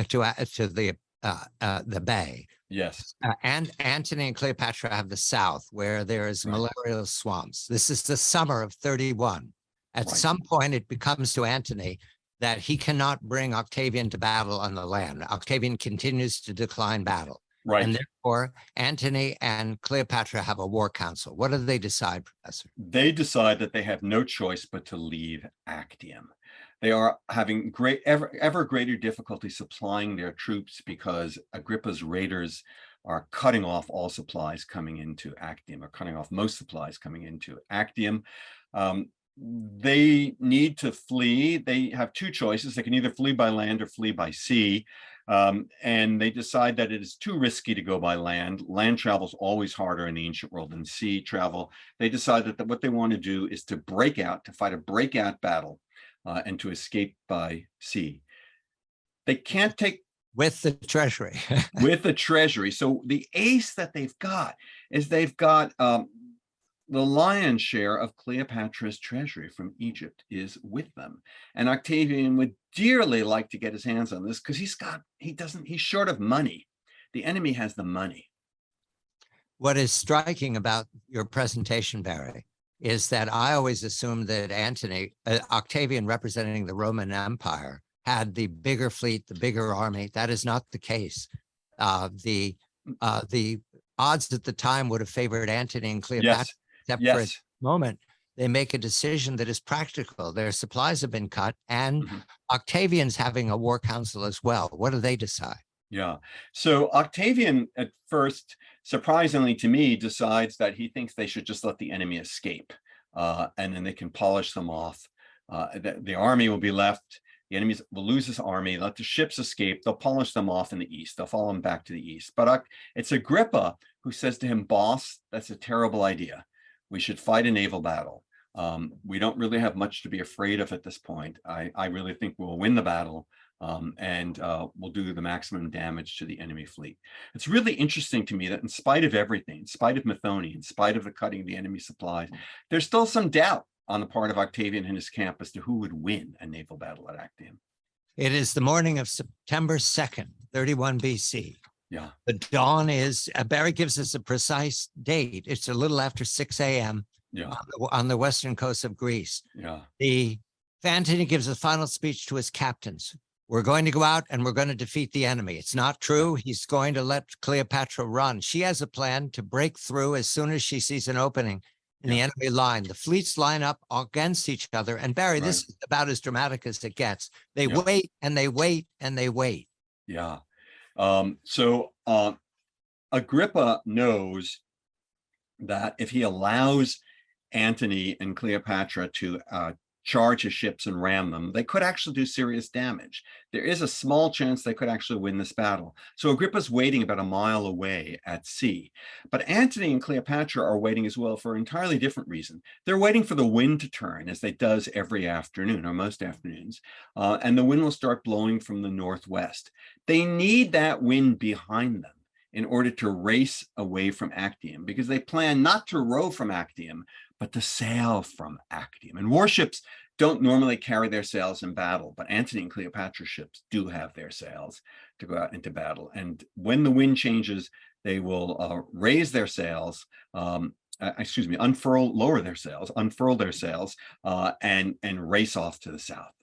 the bay.
Yes.
And Antony and Cleopatra have the south, where there is malarial swamps. This is the summer of 31. At some point, it becomes to Antony that he cannot bring Octavian to battle on the land. Octavian continues to decline battle.
Right.
And therefore, Antony and Cleopatra have a war council. What do they decide, Professor?
They decide that they have no choice but to leave Actium. They are having ever greater difficulty supplying their troops because Agrippa's raiders are cutting off all supplies coming into Actium, or cutting off most supplies coming into Actium. They need to flee. They have two choices. They can either flee by land or flee by sea. And they decide that it is too risky to go by land. Land travel is always harder in the ancient world than sea travel. They decide that what they want to do is to fight a breakout battle and to escape by sea. They can't take
with the treasury.
With the treasury. So the ace that they've got is they've got the lion's share of Cleopatra's treasury from Egypt is with them. And Octavian would dearly like to get his hands on this because he's short of money. The enemy has the money.
What is striking about your presentation, Barry, is that I always assumed that Octavian representing the Roman Empire, had the bigger fleet, the bigger army. That is not the case. The odds at the time would have favored Antony and Cleopatra.
Yes.
Except for at the moment, they make a decision that is practical. Their supplies have been cut, and Octavian's having a war council as well. What do they decide?
Yeah. So Octavian, at first, surprisingly to me, decides that he thinks they should just let the enemy escape, and then they can polish them off. The army will be left. The enemy will lose his army, let the ships escape. They'll polish them off in the east. They'll follow him back to the east. But it's Agrippa who says to him, "Boss, that's a terrible idea. We should fight a naval battle. We don't really have much to be afraid of at this point. I really think we'll win the battle, and we'll do the maximum damage to the enemy fleet." It's really interesting to me that in spite of everything, in spite of Methoni, in spite of the cutting of the enemy supplies, there's still some doubt on the part of Octavian and his camp as to who would win a naval battle at Actium.
It is the morning of September 2nd, 31 BC.
Yeah.
The dawn is, Barry gives us a precise date. It's a little after 6 a.m. On the western coast of Greece.
Yeah.
Antony gives a final speech to his captains. We're going to go out and we're going to defeat the enemy. It's not true. He's going to let Cleopatra run. She has a plan to break through as soon as she sees an opening in the enemy line. The fleets line up against each other. And Barry, this is about as dramatic as it gets. They wait and they wait and they wait.
Yeah. So Agrippa knows that if he allows Antony and Cleopatra to charge his ships and ram them, they could actually do serious damage. There is a small chance they could actually win this battle. So Agrippa's waiting about a mile away at sea. But Antony and Cleopatra are waiting as well for an entirely different reason. They're waiting for the wind to turn, as it does every afternoon, or most afternoons, and the wind will start blowing from the northwest. They need that wind behind them in order to race away from Actium, because they plan not to row from Actium, but to sail from Actium. And warships don't normally carry their sails in battle, but Antony and Cleopatra's ships do have their sails to go out into battle. And when the wind changes, they will raise their sails, lower their sails, unfurl their sails, and race off to the south.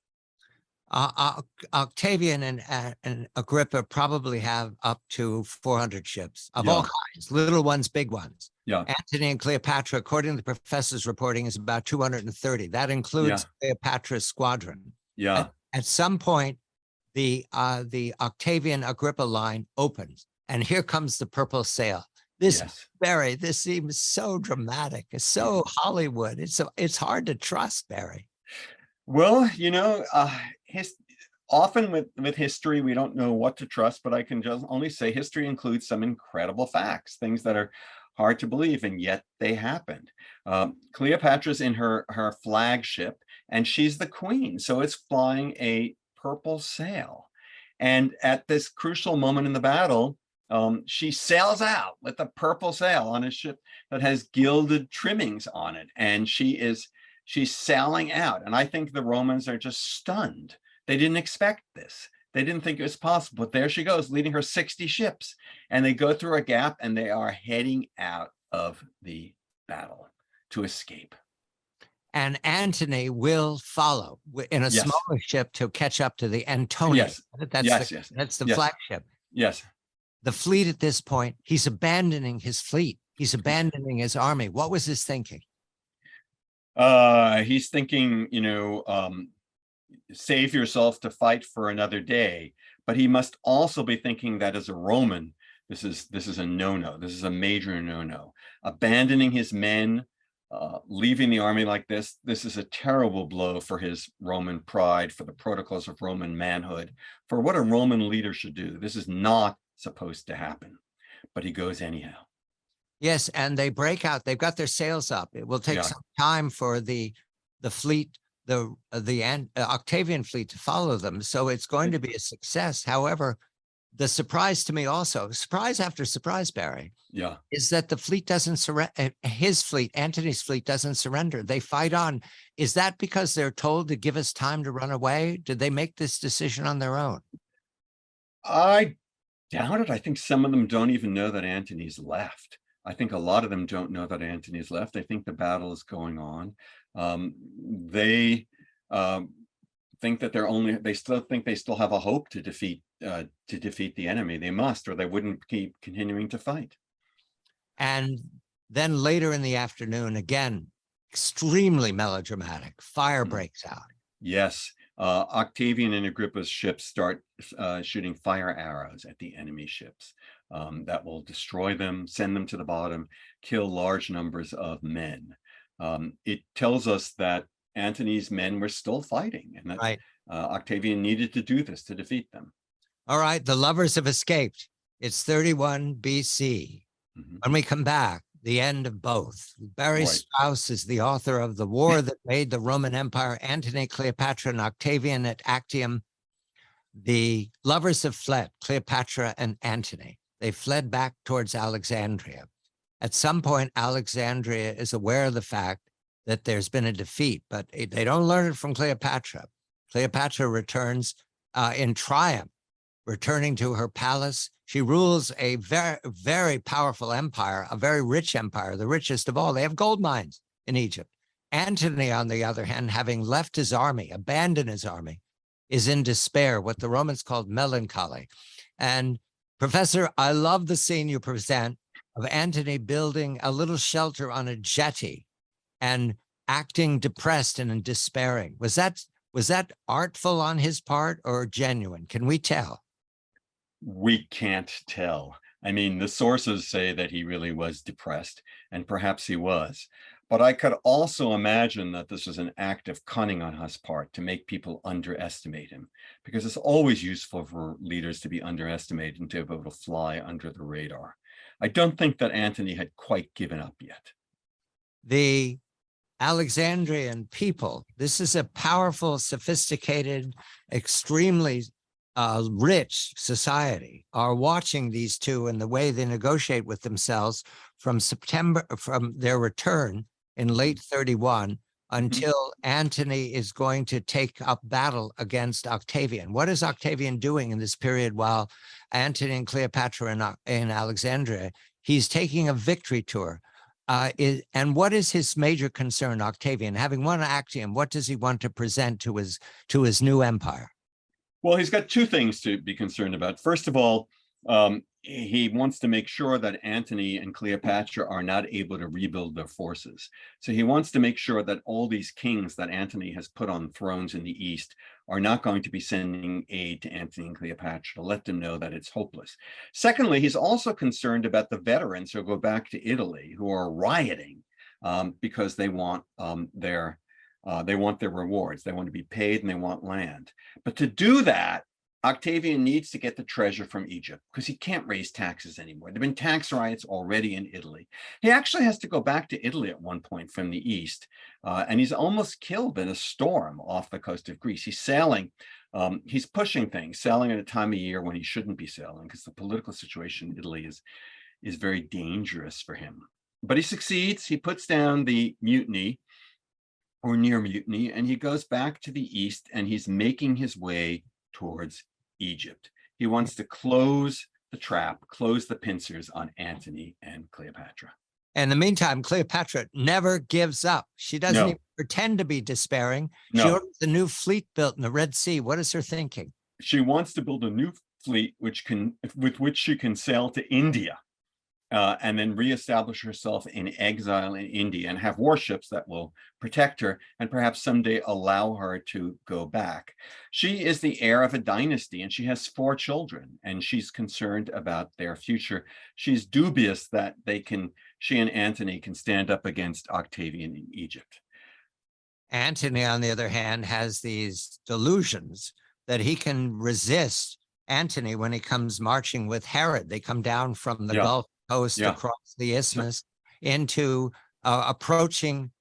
Octavian and Agrippa probably have up to 400 ships of all kinds, little ones, big ones.
Yeah.
Antony and Cleopatra, according to the professor's reporting, is about 230. That includes Cleopatra's squadron.
Yeah.
At some point, the Octavian Agrippa line opens, and here comes the purple sail. This Barry, this seems so dramatic. It's so Hollywood. It's hard to trust, Barry.
Well, often with history, we don't know what to trust, but I can just only say history includes some incredible facts, things that are hard to believe, and yet they happened. Cleopatra's in her flagship, and she's the queen, so it's flying a purple sail. And at this crucial moment in the battle, she sails out with a purple sail on a ship that has gilded trimmings on it, and she's sailing out. And I think the Romans are just stunned. They didn't expect this. They didn't think it was possible, but there she goes, leading her 60 ships. And they go through a gap and they are heading out of the battle to escape.
And Antony will follow in a
Yes.
smaller ship to catch up to the Antony.
Yes.
That's the flagship.
Yes.
The fleet at this point, he's abandoning his fleet. He's abandoning his army. What was his thinking?
He's thinking, save yourself to fight for another day. But he must also be thinking that as a Roman, this is a no-no. This is a major no-no. Abandoning his men, leaving the army like this is a terrible blow for his Roman pride, for the protocols of Roman manhood, for what a Roman leader should do. This is not supposed to happen, but he goes anyhow.
Yes, and they break out. They've got their sails up. It will take some time for the fleet, the Octavian fleet, to follow them. So it's going to be a success. However, the surprise to me also, surprise after surprise, Barry, is that the fleet doesn't surrender. His fleet, Antony's fleet, doesn't surrender. They fight on. Is that because they're told to give us time to run away? Did they make this decision on their own?
I doubt it. I think some of them don't even know that Antony's left. I think a lot of them don't know that Antony's left. They think the battle is going on. They think that they still think they still have a hope to defeat the enemy. They must, or they wouldn't keep continuing to fight.
And then later in the afternoon, again, extremely melodramatic, fire breaks out.
Yes. Octavian and Agrippa's ships start shooting fire arrows at the enemy ships. That will destroy them, send them to the bottom, kill large numbers of men. It tells us that Antony's men were still fighting, and that Octavian needed to do this to defeat them.
All right, the lovers have escaped. It's 31 BC. When we come back, the end of both. Barry Strauss is the author of The War That Made the Roman Empire, Antony, Cleopatra, and Octavian at Actium. The lovers have fled, Cleopatra and Antony. They fled back towards Alexandria. At some point, Alexandria is aware of the fact that there's been a defeat, but they don't learn it from Cleopatra. Cleopatra returns in triumph, returning to her palace. She rules a very, very powerful empire, a very rich empire, the richest of all. They have gold mines in Egypt. Antony, on the other hand, having left his army, abandoned his army, is in despair, what the Romans called melancholy. And Professor, I love the scene you present of Antony building a little shelter on a jetty and acting depressed and despairing. Was that artful on his part or genuine? Can we tell?
We can't tell. I mean, the sources say that he really was depressed, and perhaps he was. But I could also imagine that this was an act of cunning on his part to make people underestimate him, because it's always useful for leaders to be underestimated and to be able to fly under the radar. I don't think that Antony had quite given up yet.
The Alexandrian people, this is a powerful, sophisticated, extremely rich society, are watching these two and the way they negotiate with themselves from their return in late 31 until Antony is going to take up battle against Octavian. What is Octavian doing in this period while Antony and Cleopatra in Alexandria? He's taking a victory tour. And what is his major concern, Octavian? Having won Actium, what does he want to present to his new empire?
Well, he's got two things to be concerned about. First of all, he wants to make sure that Antony and Cleopatra are not able to rebuild their forces. So he wants to make sure that all these kings that Antony has put on thrones in the East are not going to be sending aid to Antony and Cleopatra to let them know that it's hopeless. Secondly, he's also concerned about the veterans who go back to Italy, who are rioting because they want their rewards. They want to be paid and they want land. But to do that, Octavian needs to get the treasure from Egypt because he can't raise taxes anymore. There have been tax riots already in Italy. He actually has to go back to Italy at one point from the east, and he's almost killed in a storm off the coast of Greece. He's sailing, he's pushing things, sailing at a time of year when he shouldn't be sailing because the political situation in Italy is very dangerous for him. But he succeeds. He puts down the mutiny, or near mutiny, and he goes back to the east, and he's making his way towards Egypt. He wants to close the trap, close the pincers on Antony and Cleopatra.
In the meantime, Cleopatra never gives up. She doesn't
No.
even pretend to be despairing. She
No.
orders a new fleet built in the Red Sea. What is her thinking?
She wants to build a new fleet with which she can sail to India, and then reestablish herself in exile in India and have warships that will protect her and perhaps someday allow her to go back. She is the heir of a dynasty and she has 4 children and she's concerned about their future. She's dubious that she and Antony can stand up against Octavian in Egypt.
Antony, on the other hand, has these delusions that he can resist Antony when he comes marching with Herod. They come down from the Gulf Coast across the isthmus into approaching.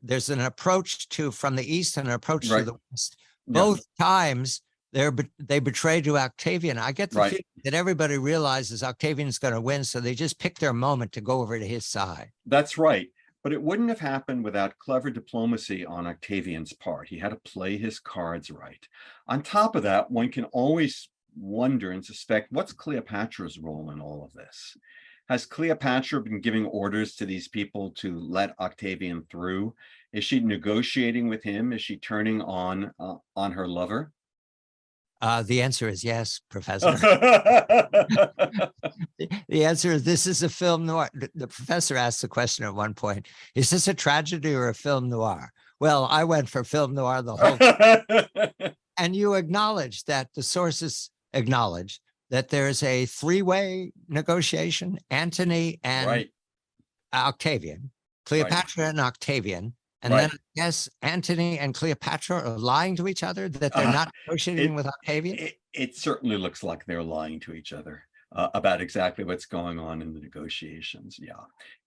There's an approach from the east and an approach to the west. Both times they betray to Octavian. I get the feeling that everybody realizes Octavian's going to win, so they just pick their moment to go over to his side.
That's right. But it wouldn't have happened without clever diplomacy on Octavian's part. He had to play his cards right. On top of that, one can always wonder and suspect, what's Cleopatra's role in all of this? Has Cleopatra been giving orders to these people to let Octavian through? Is she negotiating with him? Is she turning on her lover?
The answer is yes, Professor. The answer is this is a film noir. The professor asked the question at one point, is this a tragedy or a film noir? Well, I went for film noir the whole time. And you acknowledge that the sources acknowledge that there's a 3-way negotiation, Antony and Octavian, Cleopatra and Octavian. And then I guess Antony and Cleopatra are lying to each other, that they're not negotiating with Octavian?
It certainly looks like they're lying to each other about exactly what's going on in the negotiations. Yeah.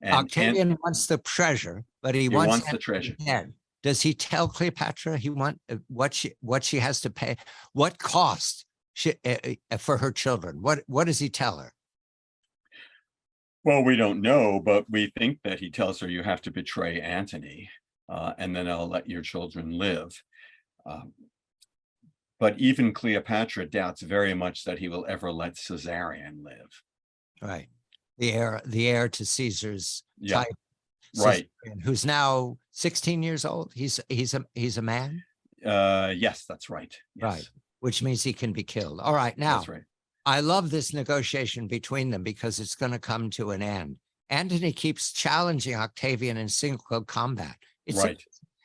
And
Octavian wants the treasure, but he wants the treasure. Dead. Does he tell Cleopatra he wants what she has to pay? What cost for her children? What does he tell her?
Well, we don't know, but we think that he tells her you have to betray Antony. And then I'll let your children live. But even Cleopatra doubts very much that he will ever let Caesarion live.
Right. The heir to Caesar's type.
Right.
Caesarion, who's now 16 years old. He's a man?
Yes, that's right. Yes.
Right. Which means he can be killed. All right. Now,
that's right. I
love this negotiation between them because it's going to come to an end. Antony keeps challenging Octavian in single combat.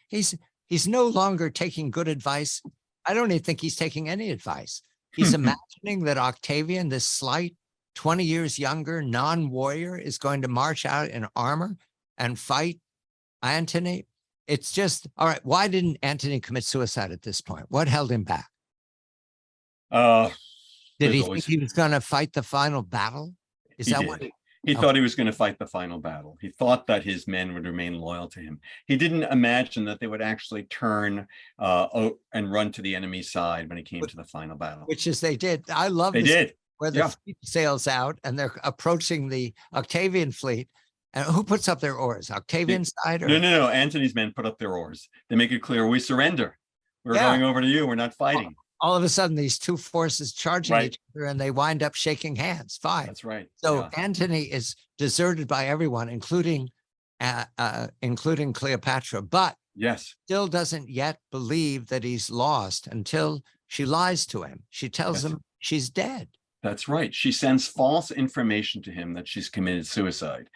He's no longer taking good advice. I don't even think he's taking any advice. He's imagining that Octavian, this slight 20 years younger non-warrior, is going to march out in armor and fight Antony. It's just, all right, why didn't Antony commit suicide at this point? What held him back? Did he think he was going to fight the final battle? Is that what
he thought he was going to fight the final battle? He thought that his men would remain loyal to him. He didn't imagine that they would actually turn and run to the enemy's side when it came to the final battle.
Which is they did. I love where the fleet sails out and they're approaching the Octavian fleet. And who puts up their oars? Octavian's side? Or?
No. Antony's men put up their oars. They make it clear, we surrender. We're going over to you. We're not fighting.
All of a sudden, these two forces charging each other, and they wind up shaking hands. Fine.
That's right.
So Antony is deserted by everyone, including Cleopatra, but still doesn't yet believe that he's lost until she lies to him. She tells him she's dead.
That's right. She sends false information to him that she's committed suicide.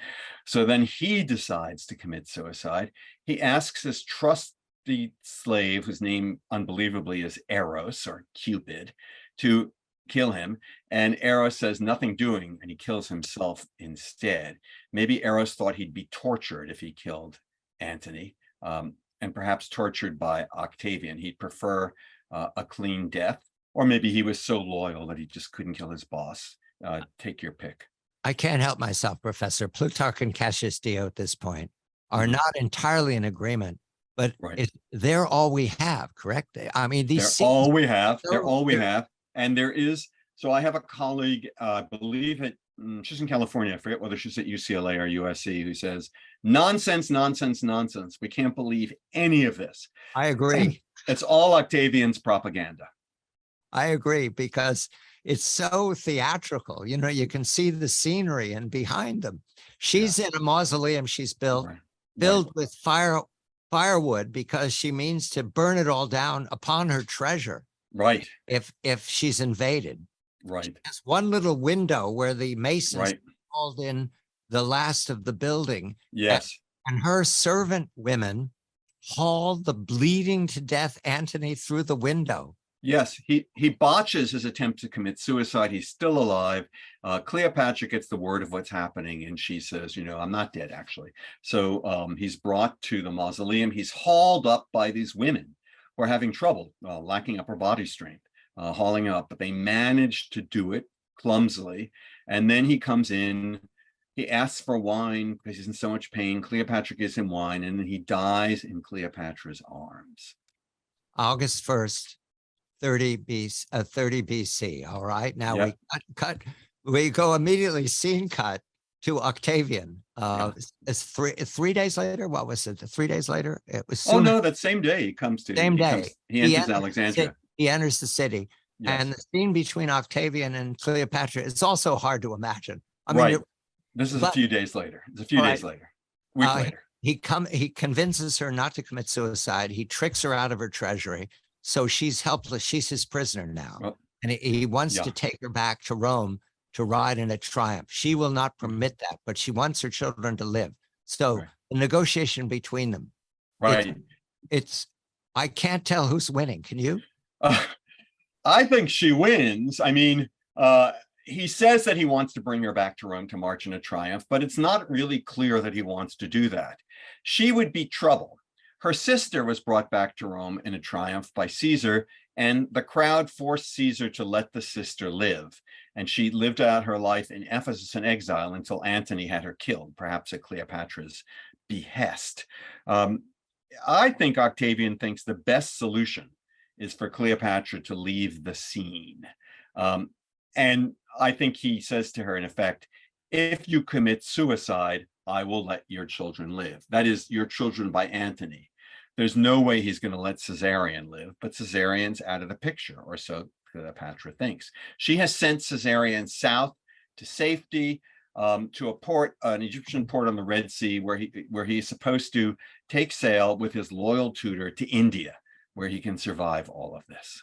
So then he decides to commit suicide. He asks his trusty slave, whose name unbelievably is Eros or Cupid, to kill him. And Eros says nothing doing, and he kills himself instead. Maybe Eros thought he'd be tortured if he killed Antony, and perhaps tortured by Octavian. He'd prefer a clean death. Or maybe he was so loyal that he just couldn't kill his boss. Take your pick.
I can't help myself, Professor. Plutarch and Cassius Dio at this point are not entirely in agreement, but they're all we have, correct? I mean, they're
all we have. They're all we have. And there is, so I have a colleague, I believe she's in California. I forget whether she's at UCLA or USC, who says, nonsense, nonsense, nonsense. We can't believe any of this.
I agree.
It's all Octavian's propaganda.
I agree, because it's so theatrical. You know, you can see the scenery and behind them. She's in a mausoleum she's built,
Right.
filled with firewood, because she means to burn it all down upon her treasure.
Right.
If she's invaded.
Right.
There's one little window where the masons
Right.
called in the last of the building.
Yes.
And her servant women hauled the bleeding to death Antony through the window.
Yes, he botches his attempt to commit suicide. He's still alive. Cleopatra gets the word of what's happening, and she says, you know, I'm not dead, actually. So he's brought to the mausoleum. He's hauled up by these women who are having trouble, lacking upper body strength, hauling up, but they manage to do it clumsily. And then he comes in. He asks for wine because he's in so much pain. Cleopatra gives him wine, and then he dies in Cleopatra's arms.
August 1st, 30 BC. All right. Now we go immediately, scene cut to Octavian. It's three days later. What was it? 3 days later? It was soon.
Oh no, that same day he comes to he enters Alexandria.
He enters the city. Yes. And the scene between Octavian and Cleopatra is also hard to imagine. I mean,
this is a few days later. It's a few days later. Week later.
He convinces her not to commit suicide. He tricks her out of her treasury. So she's helpless. She's his prisoner now. And he wants to take her back to Rome to ride in a triumph. She will not permit that, but she wants her children to live. So the negotiation between them. I can't tell who's winning. Can you?
I think she wins. I mean, he says that he wants to bring her back to Rome to march in a triumph, but it's not really clear that he wants to do that. She would be trouble. Her sister was brought back to Rome in a triumph by Caesar, and the crowd forced Caesar to let the sister live. And she lived out her life in Ephesus in exile until Antony had her killed, perhaps at Cleopatra's behest. I think Octavian thinks the best solution is for Cleopatra to leave the scene. And I think he says to her, in effect, if you commit suicide, I will let your children live. That is, your children by Antony. There's no way he's going to let Caesarion live, but Caesarion's out of the picture, or so Cleopatra thinks. She has sent Caesarion south to safety, to a port, an Egyptian port on the Red Sea, where he is supposed to take sail with his loyal tutor to India, where he can survive all of this.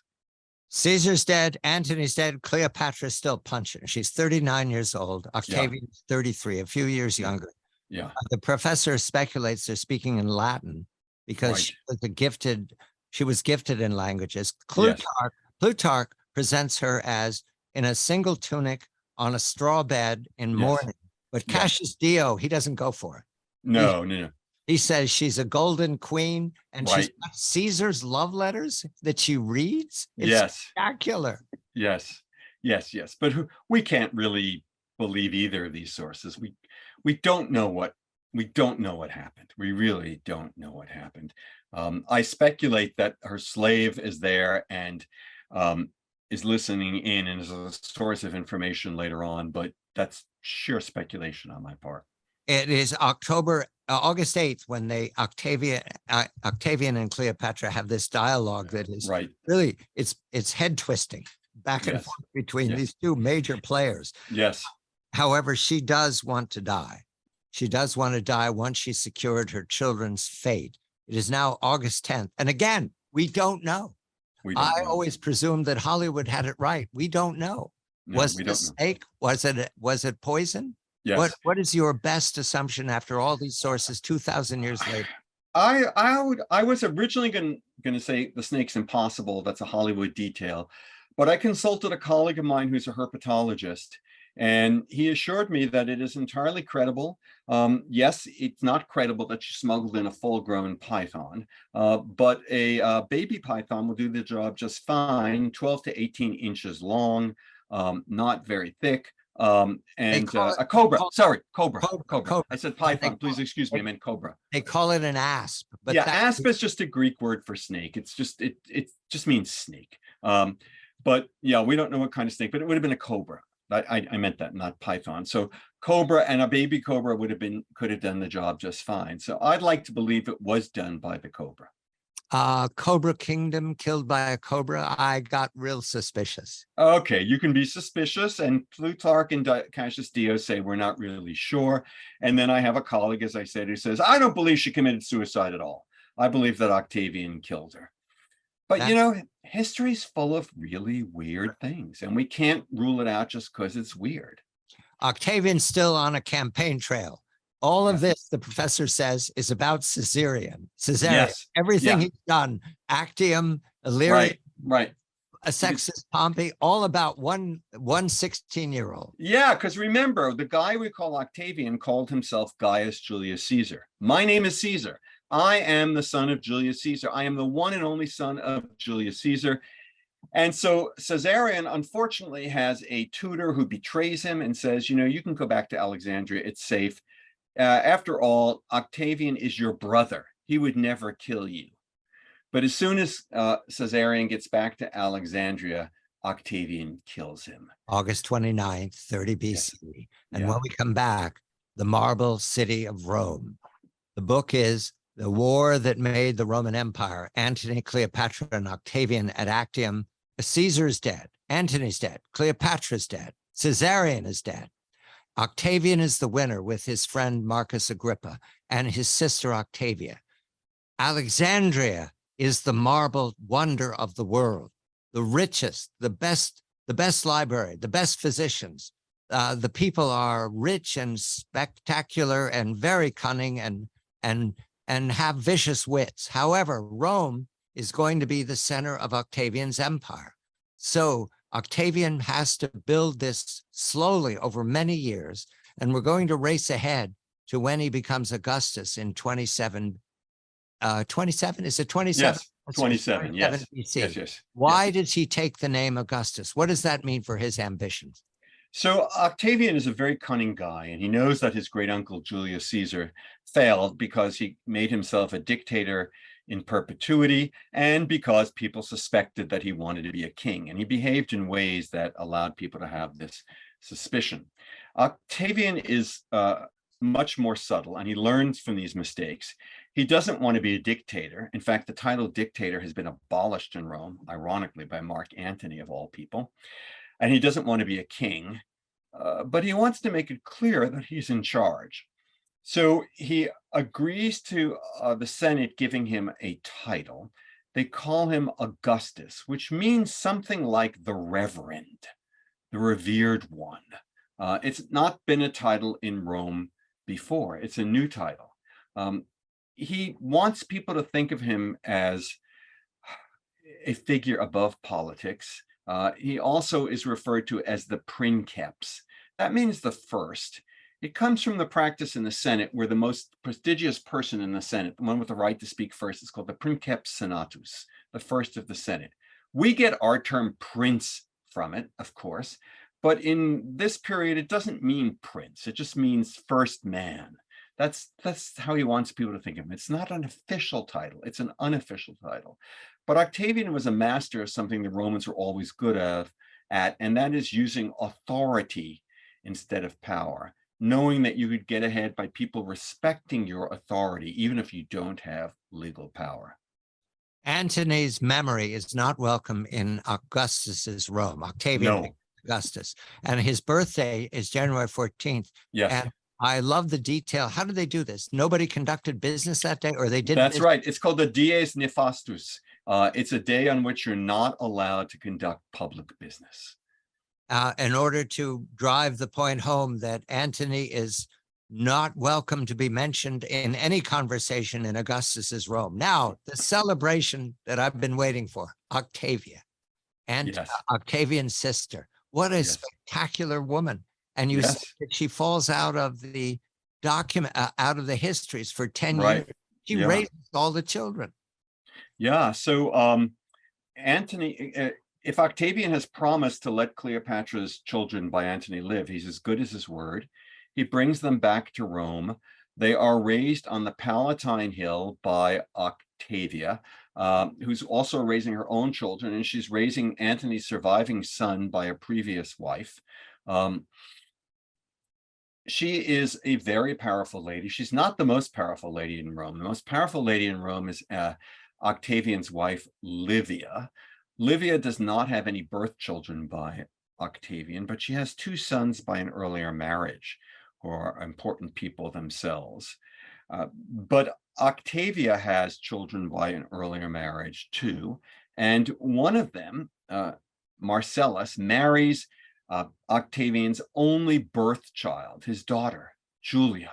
Caesar's dead, Antony's dead, Cleopatra's still punching. She's 39 years old, Octavian's 33, a few years younger. The professor speculates they're speaking in Latin because she was gifted in languages. Plutarch presents her as in a single tunic on a straw bed in mourning, but Cassius Dio, he doesn't go for it.
No.
He says she's a golden queen, and she's got Caesar's love letters that she reads. It's spectacular.
Yes. But we can't really believe either of these sources. We don't know what happened. We really don't know what happened. I speculate that her slave is there and is listening in and is a source of information later on, but that's sheer speculation on my part.
It is August 8th when Octavian and Cleopatra have this dialogue that is really, it's head twisting back and forth between these two major players. However, she does want to die. She does want to die once she's secured her children's fate. It is now August 10th. And again, we don't know. I always presumed that Hollywood had it right. We don't know. Was it a snake? Was it poison? What is your best assumption after all these sources 2,000 years later?
I was originally going to say the snake's impossible. That's a Hollywood detail. But I consulted a colleague of mine who's a herpetologist, and he assured me that it is entirely credible. Yes, it's not credible that she smuggled in a full-grown python, but a baby python will do the job just fine, 12 to 18 inches long, not very thick. And a cobra. Sorry, cobra. I said python. Please excuse me. I meant cobra.
They call it an asp. But
asp is just a Greek word for snake. It's just it just means snake. But yeah, we don't know what kind of snake, but it would have been a cobra. I meant that, not python. So cobra and a baby cobra could have done the job just fine. So I'd like to believe it was done by the cobra.
Cobra Kingdom killed by a cobra. I got real suspicious.
Okay, you can be suspicious, and Plutarch and Cassius Dio say we're not really sure. And then I have a colleague, as I said, who says, I don't believe she committed suicide at all. I believe that Octavian killed her. But, you know, history's full of really weird things, and we can't rule it out just because it's weird.
Octavian's still on a campaign trail. All of this, the professor says, is about Caesarion.
Yes.
Everything he's done, Actium, Illyrian,
right.
Sextus Pompey, all about one 16-year-old.
Yeah, because remember, the guy we call Octavian called himself Gaius Julius Caesar. My name is Caesar. I am the son of Julius Caesar. I am the one and only son of Julius Caesar. And so Caesarion, unfortunately, has a tutor who betrays him and says, you know, you can go back to Alexandria. It's safe. After all, Octavian is your brother. He would never kill you. But as soon as Caesarion gets back to Alexandria, Octavian kills him.
August 29th, 30 BC. And when we come back, the marble city of Rome. The book is The War That Made the Roman Empire. Antony, Cleopatra, and Octavian at Actium. Caesar's dead. Antony's dead. Cleopatra's dead. Caesarion is dead. Octavian is the winner with his friend Marcus Agrippa and his sister Octavia. Alexandria is the marble wonder of the world, the richest, the best library, the best physicians. The people are rich and spectacular and very cunning and have vicious wits. However, Rome is going to be the center of Octavian's empire. So Octavian has to build this slowly over many years, and we're going to race ahead to when he becomes Augustus in 27. 27? Is it 27?
Yes, 27. Yes.
BC.
Yes.
Why did he take the name Augustus? What does that mean for his ambitions?
So Octavian is a very cunning guy, and he knows that his great uncle Julius Caesar failed because he made himself a dictator in perpetuity, and because people suspected that he wanted to be a king, and he behaved in ways that allowed people to have this suspicion. Octavian is much more subtle, and he learns from these mistakes. He doesn't want to be a dictator. In fact, the title dictator has been abolished in Rome, ironically, by Mark Antony of all people. And he doesn't want to be a king, but he wants to make it clear that he's in charge. So he agrees to the Senate giving him a title. They call him Augustus, which means something like the Reverend, the revered one. It's not been a title in Rome before. It's a new title. He wants people to think of him as a figure above politics. He also is referred to as the princeps. That means the first. It comes from the practice in the Senate where the most prestigious person in the Senate, the one with the right to speak first, is called the princeps senatus, the first of the Senate. We get our term prince from it, of course, but in this period, it doesn't mean prince. It just means first man. That's how he wants people to think of him. It's not an official title. It's an unofficial title. But Octavian was a master of something the Romans were always good at, and that is using authority instead of power, knowing that you could get ahead by people respecting your authority, even if you don't have legal power.
Antony's memory is not welcome in Augustus's Rome. Octavian Augustus. And his birthday is January 14th.
Yes.
And I love the detail. How did they do this? Nobody conducted business that day, or they did?
That's right. It's called the dies nefastus. It's a day on which you're not allowed to conduct public business.
In order to drive the point home that Antony is not welcome to be mentioned in any conversation in Augustus's Rome. Now, the celebration that I've been waiting for, Octavia, and Octavian's sister. What a spectacular woman. And you said that she falls out of the document, out of the histories for 10 years. She raises all the children.
Yeah. So Antony, if Octavian has promised to let Cleopatra's children by Antony live, he's as good as his word. He brings them back to Rome. They are raised on the Palatine Hill by Octavia, who's also raising her own children, and she's raising Antony's surviving son by a previous wife. She is a very powerful lady. She's not the most powerful lady in Rome. The most powerful lady in Rome is Octavian's wife, Livia. Livia does not have any birth children by Octavian, but she has two sons by an earlier marriage, who are important people themselves. But Octavia has children by an earlier marriage too, and one of them, Marcellus, marries Octavian's only birth child, his daughter, Julia.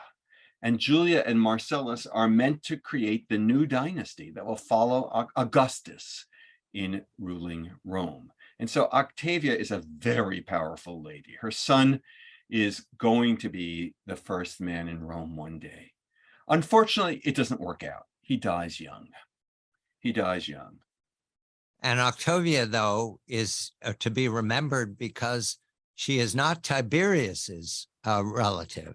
And Julia and Marcellus are meant to create the new dynasty that will follow Augustus in ruling Rome. And so Octavia is a very powerful lady. Her son is going to be the first man in Rome one day. Unfortunately, it doesn't work out. He dies young. He dies young.
And Octavia, though, is to be remembered because she is not Tiberius's relative,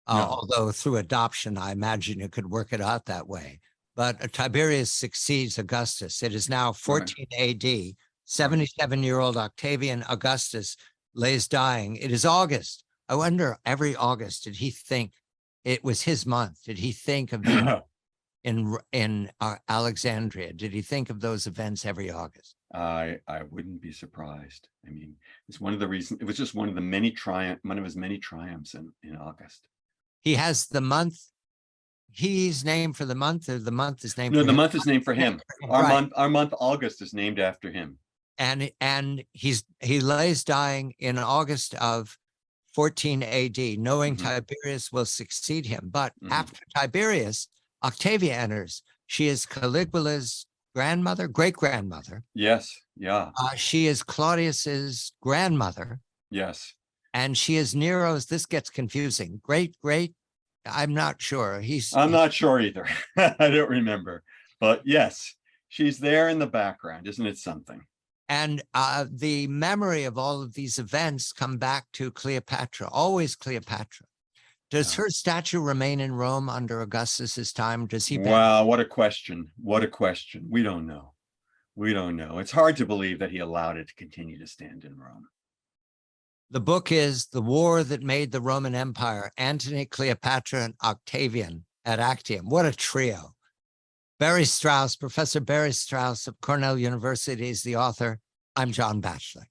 No.
although through adoption, I imagine you could work it out that way. But Tiberius succeeds Augustus. It is now 14 AD. 77-year-old Octavian Augustus lays dying. It is August. I wonder, every August, did he think it was his month? Did he think of the in Alexandria? Did he think of those events every August?
I wouldn't be surprised. I mean, it's one of the reasons. It was just one of the many one of his many triumphs in August.
He has the month. He's named for the month, or the month is named.
No,
for
the
him?
month is named for him.
Right.
Our month August is named after him.
And he lays dying in August of 14 AD, knowing Tiberius will succeed him. But after Tiberius, Octavia enters. She is Caligula's grandmother, great-grandmother.
Yes, yeah.
She is Claudius's grandmother.
Yes.
And she is Nero's, this gets confusing, great, I'm not sure.
I'm not sure either. I don't remember. But yes, she's there in the background. Isn't it something?
And the memory of all of these events come back to Cleopatra, always Cleopatra. Does her statue remain in Rome under Augustus's time? Does he?
Wow, what a question. What a question. We don't know. We don't know. It's hard to believe that he allowed it to continue to stand in Rome.
The book is The War That Made the Roman Empire, Antony, Cleopatra, and Octavian at Actium. What a trio. Barry Strauss, Professor Barry Strauss of Cornell University is the author. I'm John Batchelor.